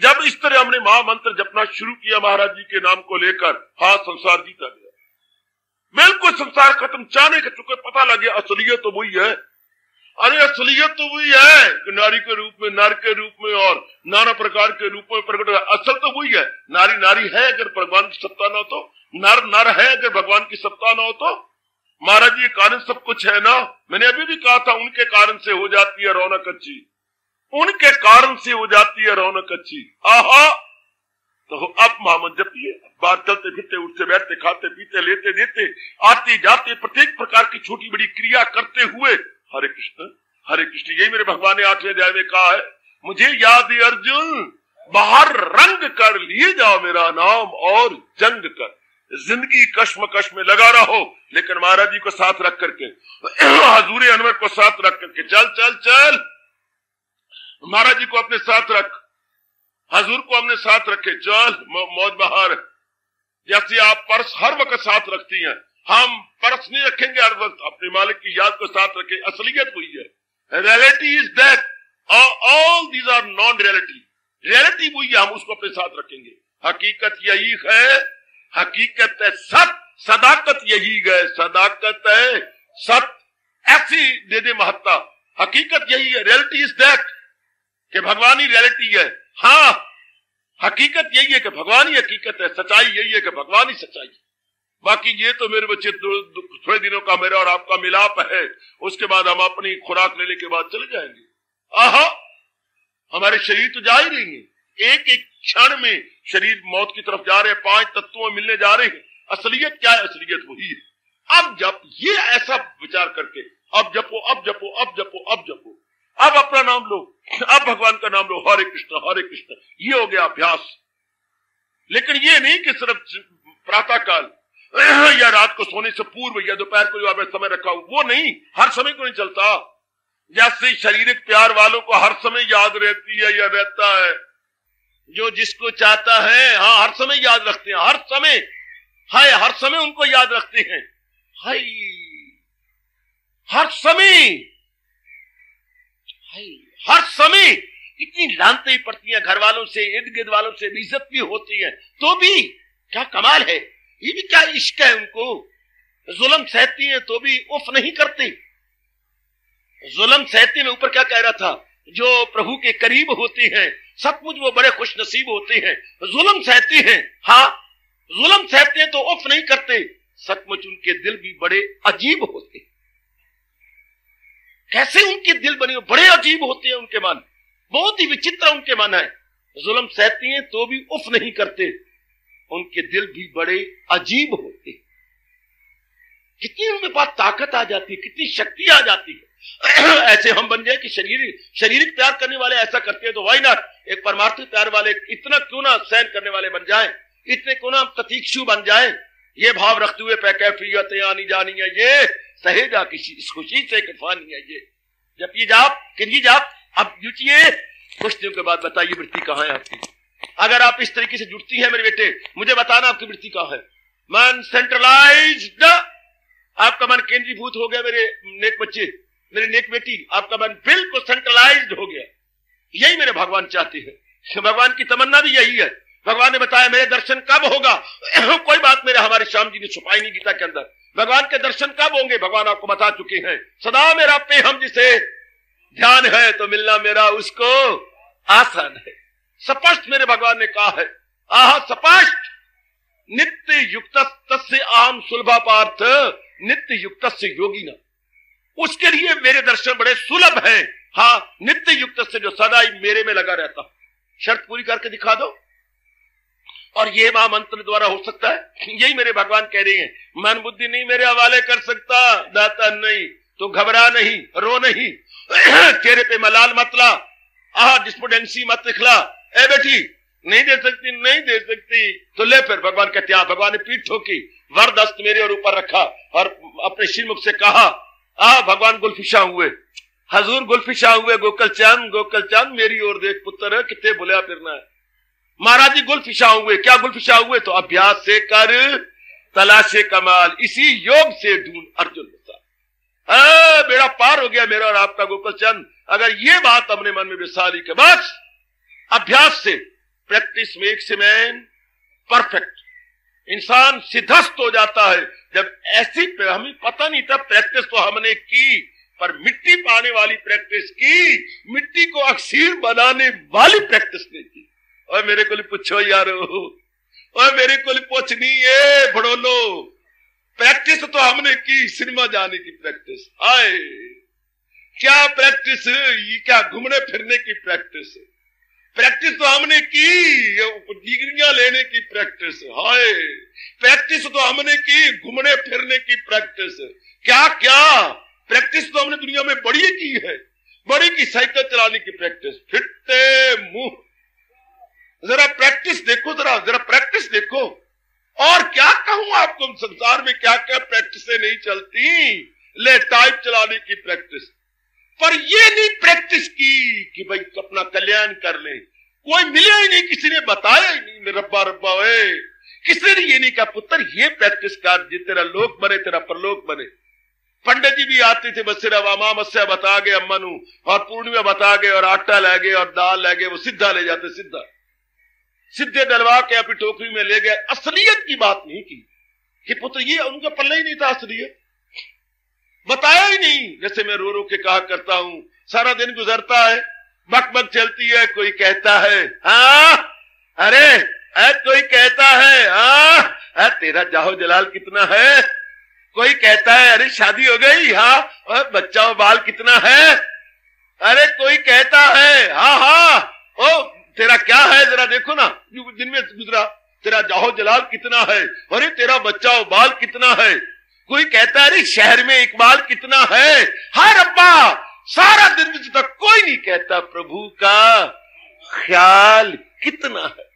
जब इस तरह हमने महामंत्र जपना शुरू किया महाराज जी के नाम को लेकर, हाँ, संसार जीता गया। बिल्कुल संसार खत्म। चाहने के चुके पता लगे असलियत तो वही है। अरे असलियत तो वही है कि नारी के रूप में, नर के रूप में और नाना प्रकार के रूप में प्रकट है। असल तो वही है। नारी नारी है अगर भगवान की सत्ता ना हो तो, नर नर है अगर भगवान की सत्ता ना हो तो। महाराज जी कारण सब कुछ है ना। मैंने अभी भी कहा था, उनके कारण से हो जाती है रौनक अच्छी, उनके कारण से हो जाती है रौनक अच्छी। आहा, तो अब महामंत्र जपिए, बाहर चलते फिरते, उठते बैठते, खाते पीते, लेते देते, आते जाते, प्रत्येक प्रकार की छोटी बड़ी क्रिया करते हुए हरे कृष्ण हरे कृष्ण। यही मेरे भगवान ने 8वें अध्याय में कहा है, मुझे याद है अर्जुन, बाहर रंग कर लिए जाओ मेरा नाम और जंग कर। जिंदगी कश्मकश में लगा रहो, लेकिन महाराज जी को साथ रख करके, हजूर अनवर को साथ रख करके चल चल चल। महाराज जी को अपने साथ रख, हजूर को हमने साथ रखे, चल मौज बहार। जैसे आप पर्स हर वक्त साथ रखती हैं, हम पर्स नहीं रखेंगे हर वक्त, अपने मालिक की याद को साथ रखें। असलियत वही है। Reality is that all these are non reality. Reality वही है, हम उसको अपने साथ रखेंगे। हकीकत यही है, हकीकत है सत, सदाकत यही है, सदाकत है सत। ऐसी दे दे महत्ता, हकीकत यही है। रियलिटी इज दैट कि भगवान ही रियलिटी है। हाँ, हकीकत यही है कि भगवान ही हकीकत है, सच्चाई यही है कि भगवान ही सच्चाई। बाकी ये तो मेरे बच्चे थोड़े दिनों का मेरा और आपका मिलाप है, उसके बाद हम अपनी खुराक लेने के बाद चले जाएंगे। आहा, हमारे शरीर तो जा ही रही है, एक एक क्षण में शरीर मौत की तरफ जा रहे हैं, 5 तत्वों में मिलने जा रहे हैं। असलियत क्या है? असलियत वही है। अब जब ये ऐसा विचार करके, अब जपो अब जपो अब जपो अब जपो, अब अपना नाम लो, अब भगवान का नाम लो, हरे कृष्ण, ये हो गया अभ्यास। लेकिन ये नहीं कि सिर्फ प्रातः काल या रात को सोने से पूर्व या दोपहर को जो आपने समय रखा हो, वो नहीं, हर समय को नहीं चलता। जैसे शारीरिक प्यार वालों को हर समय याद रहती है या रहता है, जो जिसको चाहता है, हाँ, हर समय याद रखते हैं, हर समय, हाय, हर समय उनको याद रखते हैं, हाय, हर समय, हर समय। इतनी लानतें पड़ती हैं घर वालों से, इर्द गिर्द वालों से, बेइज्जत भी होती है, तो भी क्या कमाल है, ये भी क्या इश्क है उनको। जुल्म सहती हैं तो भी उफ नहीं करती। जुल्म सहती में ऊपर क्या कह रहा था, जो प्रभु के करीब होती हैं सचमुच वो बड़े खुश नसीब होते हैं। जुल्म सहती हैं, हाँ, जुल्म सहते हैं तो उफ नहीं करते, सचमुच उनके दिल भी बड़े अजीब होते हैं। कैसे उनके दिल बने, बड़े अजीब होते हैं उनके मन, बहुत ही विचित्र उनके मन है। जुल्म सहती हैं तो भी उफ नहीं करते, उनके दिल भी बड़े अजीब होते। कितनी उनमें पास ताकत आ जाती है, कितनी शक्ति आ जाती है। ऐसे हम बन जाए कि शारीरिक प्यार करने वाले ऐसा करते हैं, तो वाई नॉट एक परमार्थी प्यार वाले इतना क्यों ना सहन करने वाले बन जाएं, इतने क्यों ना प्रतीक्षु बन जाएं। ये भाव रखते हुए पैकैफियत आनी जानी है, ये सहेजा किसी इस खुशी से कफानी है, ये जब ये जाप किन्हीं जाप। अब जुटिए, कुछ दिनों के बाद बताइए वृत्ति कहाँ है आपकी। अगर आप इस तरीके से जुड़ती है मेरे बेटे, मुझे बताना आपकी वृत्ति कहाँ है। मन सेंट्रलाइज्ड आपका मन केंद्रीभूत हो गया मेरे नेक बच्चे, मेरी नेक बेटी, आपका मन बिल्कुल सेंट्रलाइज्ड हो गया। यही मेरे भगवान चाहते हैं। भगवान की तमन्ना भी यही है। भगवान ने बताया मेरे दर्शन कब होगा, कोई बात मेरे हमारे श्याम जी ने छुपाई नहीं गीता के अंदर। भगवान के दर्शन कब होंगे भगवान आपको बता चुके हैं। सदा मेरा पे हम जिसे ध्यान है तो मिलना मेरा उसको आसान है। स्पष्ट मेरे भगवान ने कहा है, आह स्पष्ट, नित्य युक्त आम सुलभा पार्थ नित्य युक्त योगिना। उसके लिए मेरे दर्शन बड़े सुलभ हैं। हाँ, नित्य युक्त से जो सदा ही मेरे में लगा रहता। शर्त पूरी करके दिखा दो और ये महामंत्र द्वारा हो सकता है। यही मेरे भगवान कह रहे हैं, मन बुद्धि नहीं मेरे हवाले कर सकता, दाता नहीं तो घबरा नहीं, रो नहीं, चेहरे पे मलाल मत ला, आह डिस्पोडेंसी मत दिखला। ए बेटी नहीं दे सकती, नहीं दे सकती तो ले। फिर भगवान कहते हैं, भगवान ने पीठ ठोकी, वरदस्त मेरे और ऊपर रखा और अपने श्रीमुख से कहा, भगवान गुलफिशा हुए, हजूर गुलफिशा हुए, गोकुल चांद मेरी ओर देख पुत्र कितने बुला फिरना है। महाराज जी गुलफिशा हुए, क्या गुलफिशा हुए? तो अभ्यास से कर तलाशे कमाल, इसी योग से ढूंढ अर्जुन बसा। बेड़ा पार हो गया मेरा और आपका गोकुल चंद। अगर ये बात अपने मन में बिसा ली कि बस अभ्यास से, practice makes a man perfect, इंसान सिद्धस्त हो जाता है। जब ऐसी, हमें पता नहीं था प्रैक्टिस तो हमने की, पर मिट्टी पाने वाली प्रैक्टिस की, मिट्टी को अक्षीर बनाने वाली प्रैक्टिस नहीं की। और मेरे को पूछो यारो, और मेरे को पूछनी है भड़ोलो, प्रैक्टिस तो हमने की, सिनेमा जाने की प्रैक्टिस। हाय क्या प्रैक्टिस, ये क्या घूमने फिरने की प्रैक्टिस। प्रैक्टिस तो हमने की, डिग्रियां लेने की प्रैक्टिस। हाय प्रैक्टिस तो हमने की, घूमने फिरने की प्रैक्टिस। क्या क्या प्रैक्टिस तो हमने दुनिया में बड़ी की है, बड़ी की साइकिल चलाने की प्रैक्टिस। फिटते मुंह, जरा प्रैक्टिस देखो, जरा प्रैक्टिस देखो। और क्या कहूं आपको, संसार में क्या क्या प्रैक्टिसें नहीं चलती। ले टाइप चलाने की प्रैक्टिस, पर ये नहीं प्रैक्टिस की कि भाई अपना कल्याण कर ले। कोई मिले ही नहीं, किसी ने बताया ही नहीं। रब्बा रब्बा वे, किसी ने ये नहीं कहा पुत्र ये प्रैक्टिस कर, जी तेरा लोक बने, तेरा परलोक बने। पंडित जी भी आते थे, बस सिर्फ अमावस्या बता गए अम्मनू, और पूर्णिमा बता गए, और आटा ले गए और दाल ले गए, वो सीधा ले जाते, सीधे डलवा के अपनी टोकरी में ले गए। असलियत की बात नहीं की कि पुत्र ये उनका पल्ला ही नहीं था, असलियत बताया ही नहीं। जैसे मैं रो रो के कहा करता हूं, सारा दिन गुजरता है, बकबक चलती है, कोई कहता है अरे कोई कहता है तेरा जाहो जलाल कितना है, कोई कहता है अरे शादी हो गई, और बच्चा और बाल कितना है, अरे कोई कहता है ओ तेरा क्या है जरा देखो ना, दिन में गुजरा, तेरा जाहो जलाल कितना है, अरे तेरा बच्चा और बाल कितना है। कोई कहता है अरे शहर में इकबाल कितना है। हाय रब्बा, सारा दिन तक कोई नहीं कहता प्रभु का ख्याल कितना है।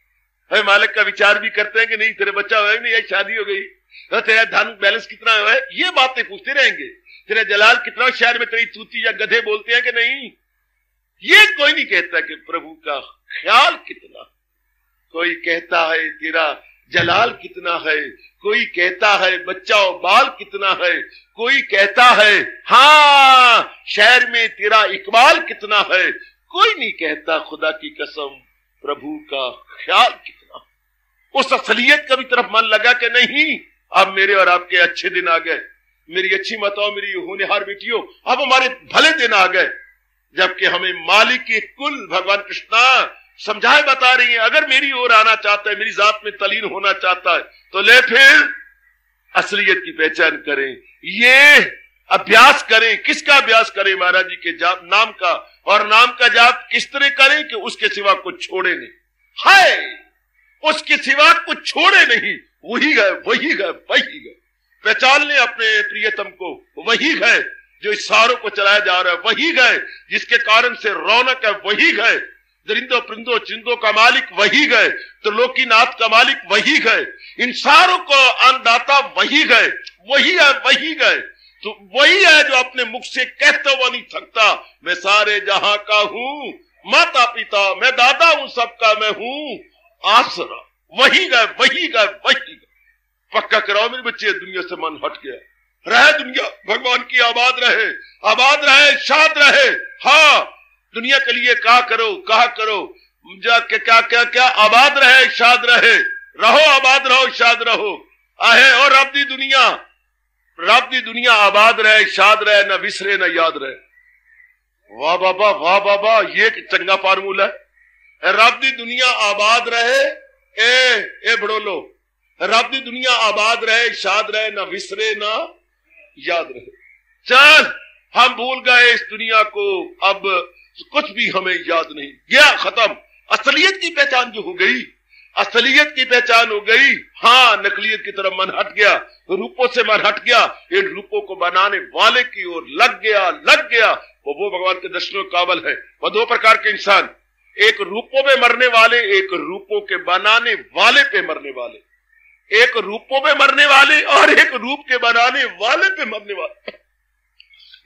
अरे मालिक का विचार भी करते हैं कि नहीं तेरे बच्चा हुआ नहीं, शादी हो गई, तो तेरा धन बैलेंस कितना है, ये बातें पूछते रहेंगे। तेरा जलाल कितना, शहर में तेरी तूती या गधे बोलते हैं कि नहीं, ये कोई नहीं कहता कि प्रभु का ख्याल कितना। कोई कहता है तेरा जलाल कितना है, कोई कहता है बच्चा और बाल कितना है, कोई कहता है शहर में तेरा इकबाल कितना है। कोई नहीं कहता खुदा की कसम प्रभु का ख्याल कितना। उस असलियत का भी तरफ मन लगा कि नहीं, अब मेरे और आपके अच्छे दिन आ गए, मेरी अच्छी माताओं, मेरी होनहार बेटियों, अब हमारे भले दिन आ गए, जबकि हमें मालिक के कुल भगवान कृष्णा समझाए बता रही है। अगर मेरी ओर आना चाहता है, मेरी जात में तलीन होना चाहता है, तो ले फिर असलियत की पहचान करें, ये अभ्यास करें। किसका अभ्यास करें? महाराज जी के जाप नाम का, और नाम का जाप किस तरह करें कि उसके सिवा कुछ छोड़े नहीं। हाय उसके सिवा कुछ छोड़े नहीं, वही है वही है वही है। पहचान ले अपने प्रियतम को, वही है जो इस सारों को चलाया जा रहा है, वही है जिसके कारण से रौनक है, वही है दरिंदो परिंदो चिंदो का मालिक, वही गए तो लोकीनाथ का मालिक, वही गए इन सारों को अन्नदाता, वही गए वही है वही गए। तो वही है जो अपने मुख से कहते हुआ नहीं थकता, मैं सारे जहां का हूं, माता पिता मैं दादा हूं, सबका मैं हूं आसरा। वही गए वही गए वही गए। पक्का कराओ मेरे बच्चे, दुनिया से मन हट गया, रहे दुनिया भगवान की, आबाद रहे, शाद रहे। हाँ, दुनिया के लिए कहा करो जाके क्या क्या क्या, आबाद रहे, शाद रहे, रहो आबाद रहो, शाद रहो। आहे और रब्दी दुनिया आबाद रहे, शाद रहे, न विसरे न याद रहे। वाह बाबा, ये चंगा फार्मूला है। रब्दी दुनिया आबाद रहे, ए बड़ोलो, रब्दी दुनिया आबाद रहे, शाद रहे, न विसरे न याद रहे। चल, हम भूल गए इस दुनिया को, अब कुछ भी हमें याद नहीं, गया खत्म। असलियत की पहचान जो हो गई, असलियत की पहचान हो गई। हाँ, नकलियत की तरफ मन हट गया, रूपों से मन हट गया, इन रूपों को बनाने वाले की ओर लग गया। वो भगवान के दर्शनों काबिल है। वो दो प्रकार के इंसान, एक रूपों में मरने वाले, एक रूपों के बनाने वाले पे मरने वाले। एक रूपों में मरने वाले और एक रूप के बनाने वाले पे मरने वाले।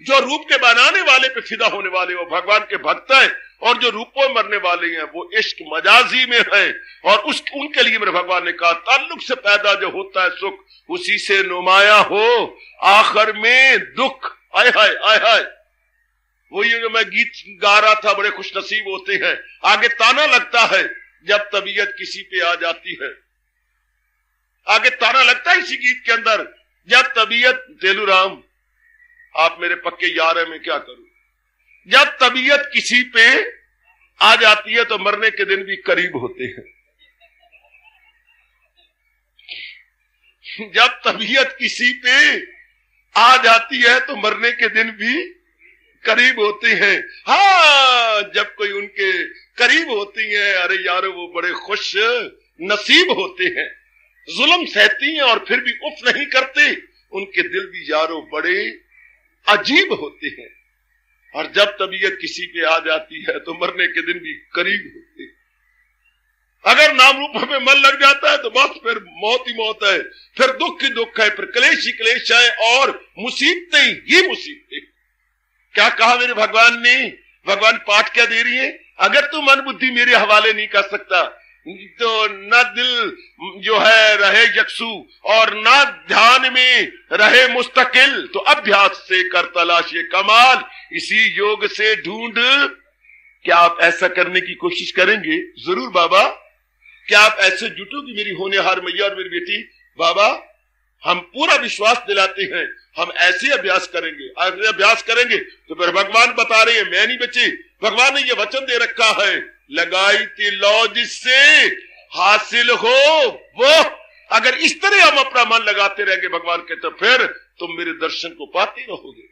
जो रूप के बनाने वाले पे फिदा होने वाले वो भगवान के भक्त हैं, और जो रूपों में मरने वाले हैं वो इश्क मजाजी में है। और उनके लिए मेरे भगवान ने कहा, ताल्लुक से पैदा जो होता है सुख, उसी से नुमाया हो आखिर में दुख। आय हाय आय हाय। वही जो मैं गीत गा रहा था, बड़े खुश नसीब होते हैं। आगे ताना लगता है जब तबीयत किसी पे आ जाती है। आगे ताना लगता है इसी गीत के अंदर, जब तबीयत, तेलू राम आप मेरे पक्के यार हैं, मैं क्या करूं। जब तबीयत किसी पे आ जाती है तो मरने के दिन भी करीब होते हैं। जब तबीयत किसी पे आ जाती है तो मरने के दिन भी करीब होते हैं। हाँ, जब कोई उनके करीब होती है, अरे यारो वो बड़े खुश नसीब होते हैं। जुल्म सहती हैं और फिर भी उफ नहीं करते, उनके दिल भी यारो बड़े अजीब होते हैं। और जब तबीयत किसी पे आ जाती है तो मरने के दिन भी करीब होते हैं। अगर नाम रूपों में मन लग जाता है तो बस फिर मौत ही मौत है, फिर दुख ही दुख है, फिर क्लेश ही क्लेश है, और मुसीबतें ही मुसीबतें। क्या कहा मेरे भगवान ने? भगवान पाठ क्या दे रही है? अगर तू मन बुद्धि मेरे हवाले नहीं कर सकता तो न दिल जो है रहे यकसू और न ध्यान में रहे मुस्तकिल, तो अभ्यास से कर तलाश ये कमाल, इसी योग से ढूंढ। क्या आप ऐसा करने की कोशिश करेंगे? जरूर बाबा। क्या आप ऐसे जुटोगी मेरी होनेहार मैया और मेरी बेटी? बाबा, हम पूरा विश्वास दिलाते हैं, हम ऐसे अभ्यास करेंगे। तो फिर भगवान बता रहे हैं, मैं नहीं बची, भगवान ने ये वचन दे रखा है, लगाई थी लौ जिससे हासिल हो वो। अगर इस तरह हम अपना मन लगाते रहेंगे भगवान के, तो फिर तुम मेरे दर्शन को पाते रहोगे।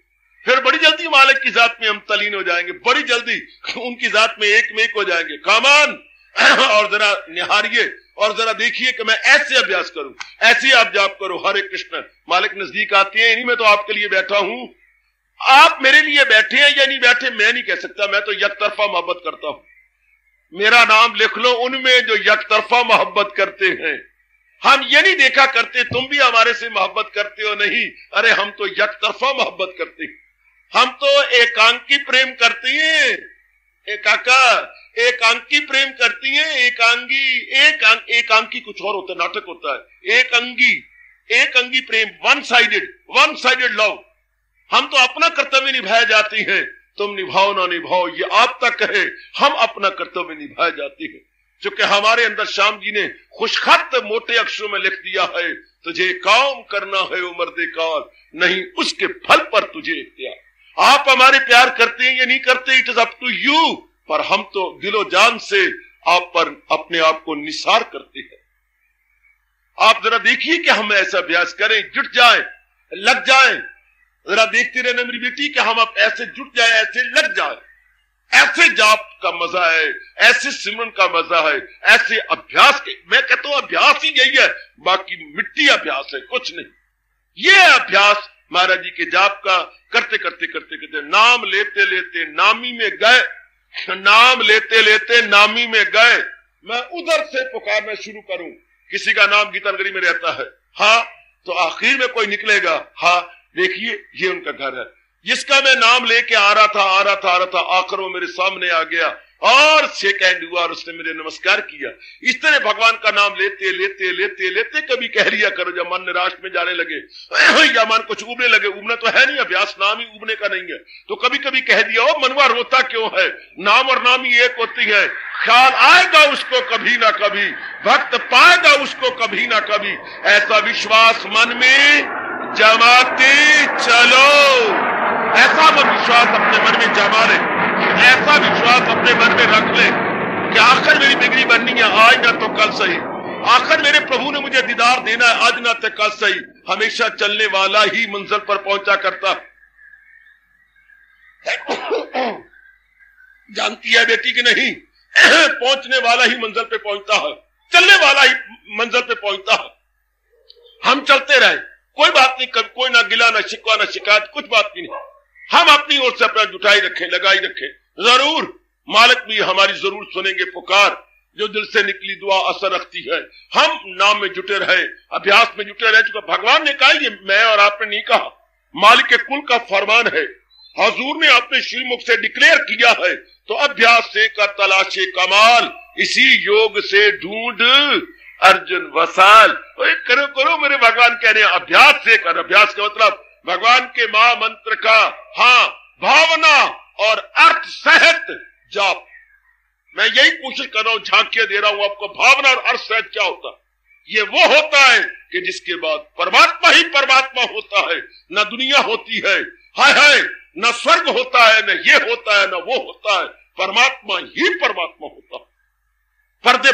फिर बड़ी जल्दी मालिक की जात में हम तलीन हो जाएंगे, बड़ी जल्दी उनकी जात में एक हो जाएंगे। कामान और जरा निहारिए और जरा देखिए कि मैं ऐसे अभ्यास करूं, ऐसे आप जाप करो। हरे कृष्ण। मालिक नजदीक आते हैं, इन्हीं में तो आपके लिए बैठा हूं। आप मेरे लिए बैठे हैं या नहीं बैठे मैं नहीं कह सकता, मैं तो यकतरफा मोहब्बत करता हूं। मेरा नाम लिख लो उनमें जो यकतरफा मोहब्बत करते हैं। हम ये नहीं देखा करते तुम भी हमारे से मोहब्बत करते हो, नहीं, अरे हम तो यकतरफा मोहब्बत करते हैं। हम तो एकांकी प्रेम करते हैं। एकांकी प्रेम करती है। एकांकी कुछ और होता है, नाटक होता है। एक अंगी प्रेम, वन साइडेड लव। हम तो अपना कर्तव्य निभाए जाते हैं, तुम निभाओ ना निभाओ ये आप तक है, हम अपना कर्तव्य निभाए जाते हैं। क्योंकि हमारे अंदर श्याम जी ने खुशखत मोटे अक्षरों में लिख दिया है, तुझे काम करना है उम्र देकार, नहीं उसके फल पर तुझे इख्तियार। आप हमारे प्यार करते हैं या नहीं करते, it is up to you, पर हम तो दिलो जान से आप पर अपने आप को निसार करते हैं। आप जरा देखिए कि हम ऐसा अभ्यास करें, जुट जाए, लग जाए। जरा देखते रहना मेरी बेटी कि हम आप ऐसे जुट जाए, ऐसे लग जाए। ऐसे जाप का मजा है, ऐसे सिमरन का मजा है, ऐसे अभ्यास के। मैं कहता हूं अभ्यास ही यही है, बाकी मिट्टी अभ्यास है, कुछ नहीं। ये अभ्यास महाराज जी के जाप का करते करते नाम लेते लेते नामी में गए, नाम लेते लेते नामी में गए। मैं उधर से पुकारना शुरू करूं, किसी का नाम गीतानगरी में रहता है, हाँ, तो आखिर में कोई निकलेगा, हाँ देखिए ये उनका घर है। जिसका मैं नाम लेके आ रहा था, आखिर वो मेरे सामने आ गया और शेक हैंड हुआ और उसने मेरे नमस्कार किया। इस तरह भगवान का नाम लेते लेते लेते लेते कभी कह लिया करो जब मन निराश में जाने लगे या मन कुछ उबने लगे, उबना तो है नहीं, अभ्यास नाम ही उबने का नहीं है, तो कभी कभी कह दिया ओ मनवा रोता क्यों है, नाम और नाम ही एक होती है, ख्याल आएगा उसको कभी ना कभी, भक्त पाएगा उसको कभी ना कभी, ऐसा विश्वास मन में जमाते चलो। ऐसा वो विश्वास अपने मन में जमा ले, ऐसा विश्वास अपने मन में रख ले कि आखिर मेरी बिगड़ी बननी है, आज ना तो कल सही, आखिर मेरे प्रभु ने मुझे दीदार देना है, आज ना तो कल सही। हमेशा चलने वाला ही मंजिल पर पहुंचा करता। जानती है बेटी कि नहीं, पहुंचने वाला ही मंजिल पे पहुंचता है, चलने वाला ही मंजिल पे पहुंचता है। हम चलते रहे, कोई बात नहीं, कभी कोई ना गिला ना शिकवा ना शिकायत, कुछ बात नहीं, हम अपनी ओर से अपना जुटाई रखें, लगाई रखें, जरूर मालिक भी हमारी जरूर सुनेंगे पुकार, जो दिल से निकली दुआ असर रखती है। हम नाम में जुटे रहे, अभ्यास में जुटे रहे, क्योंकि भगवान ने कहा, ये मैं और आपने नहीं कहा, मालिक के कुल का फरमान है, हजूर ने अपने श्रीमुख से डिक्लेयर किया है। तो अभ्यास से कर तलाशे कमाल, इसी योग से ढूंढ अर्जुन वसाल। करो करो मेरे भगवान कह रहे हैं, अभ्यास से कर। अभ्यास का मतलब भगवान के महामंत्र का हाँ भावना और अर्थ सहित जाप। मैं यही कोशिश कर रहा हूं, झांकियां दे रहा हूं आपको, भावना और अर्थ सहित क्या होता है। ये वो होता है कि जिसके बाद परमात्मा ही परमात्मा होता है, न दुनिया होती है, हाय न स्वर्ग होता है, न ये होता है, न वो होता है, परमात्मा ही परमात्मा होता है। पर्दे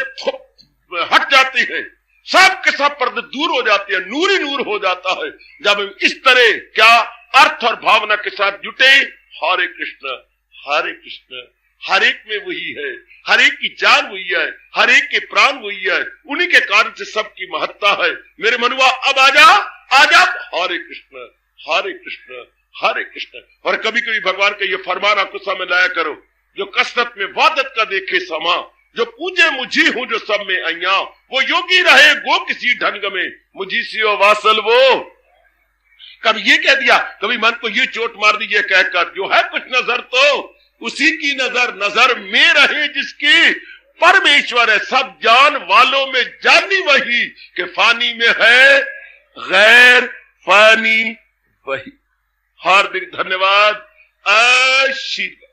हट जाते हैं, सब के सब पर्दे दूर हो जाते हैं, नूर ही नूर हो जाता है जब हम इस तरह क्या अर्थ और भावना के साथ जुटे। हरे कृष्ण हरे कृष्ण, हर एक में वही है, हर एक की जान वही है, हर एक के प्राण वही है, उन्हीं के कारण से सबकी महत्ता है। मेरे मनुआ अब आजा आजा, हरे कृष्ण हरे कृष्ण हरे कृष्ण। और कभी कभी भगवान का ये फरमान आपको समय लाया करो, जो कसरत में वादत का देखे समा, जो पूजे मुझी हूं जो सब में अइया, वो योगी रहे गो किसी ढंग में, मुझी सियो वासल वो। कभी ये कह दिया, कभी मन को ये चोट मार दी ये कहकर, जो है कुछ नजर तो उसी की नजर नजर में रहे जिसकी, परमेश्वर है सब जान वालों में जानी वही, कि फानी में है गैर फानी वही। हार्दिक धन्यवाद। आशीर्वाद।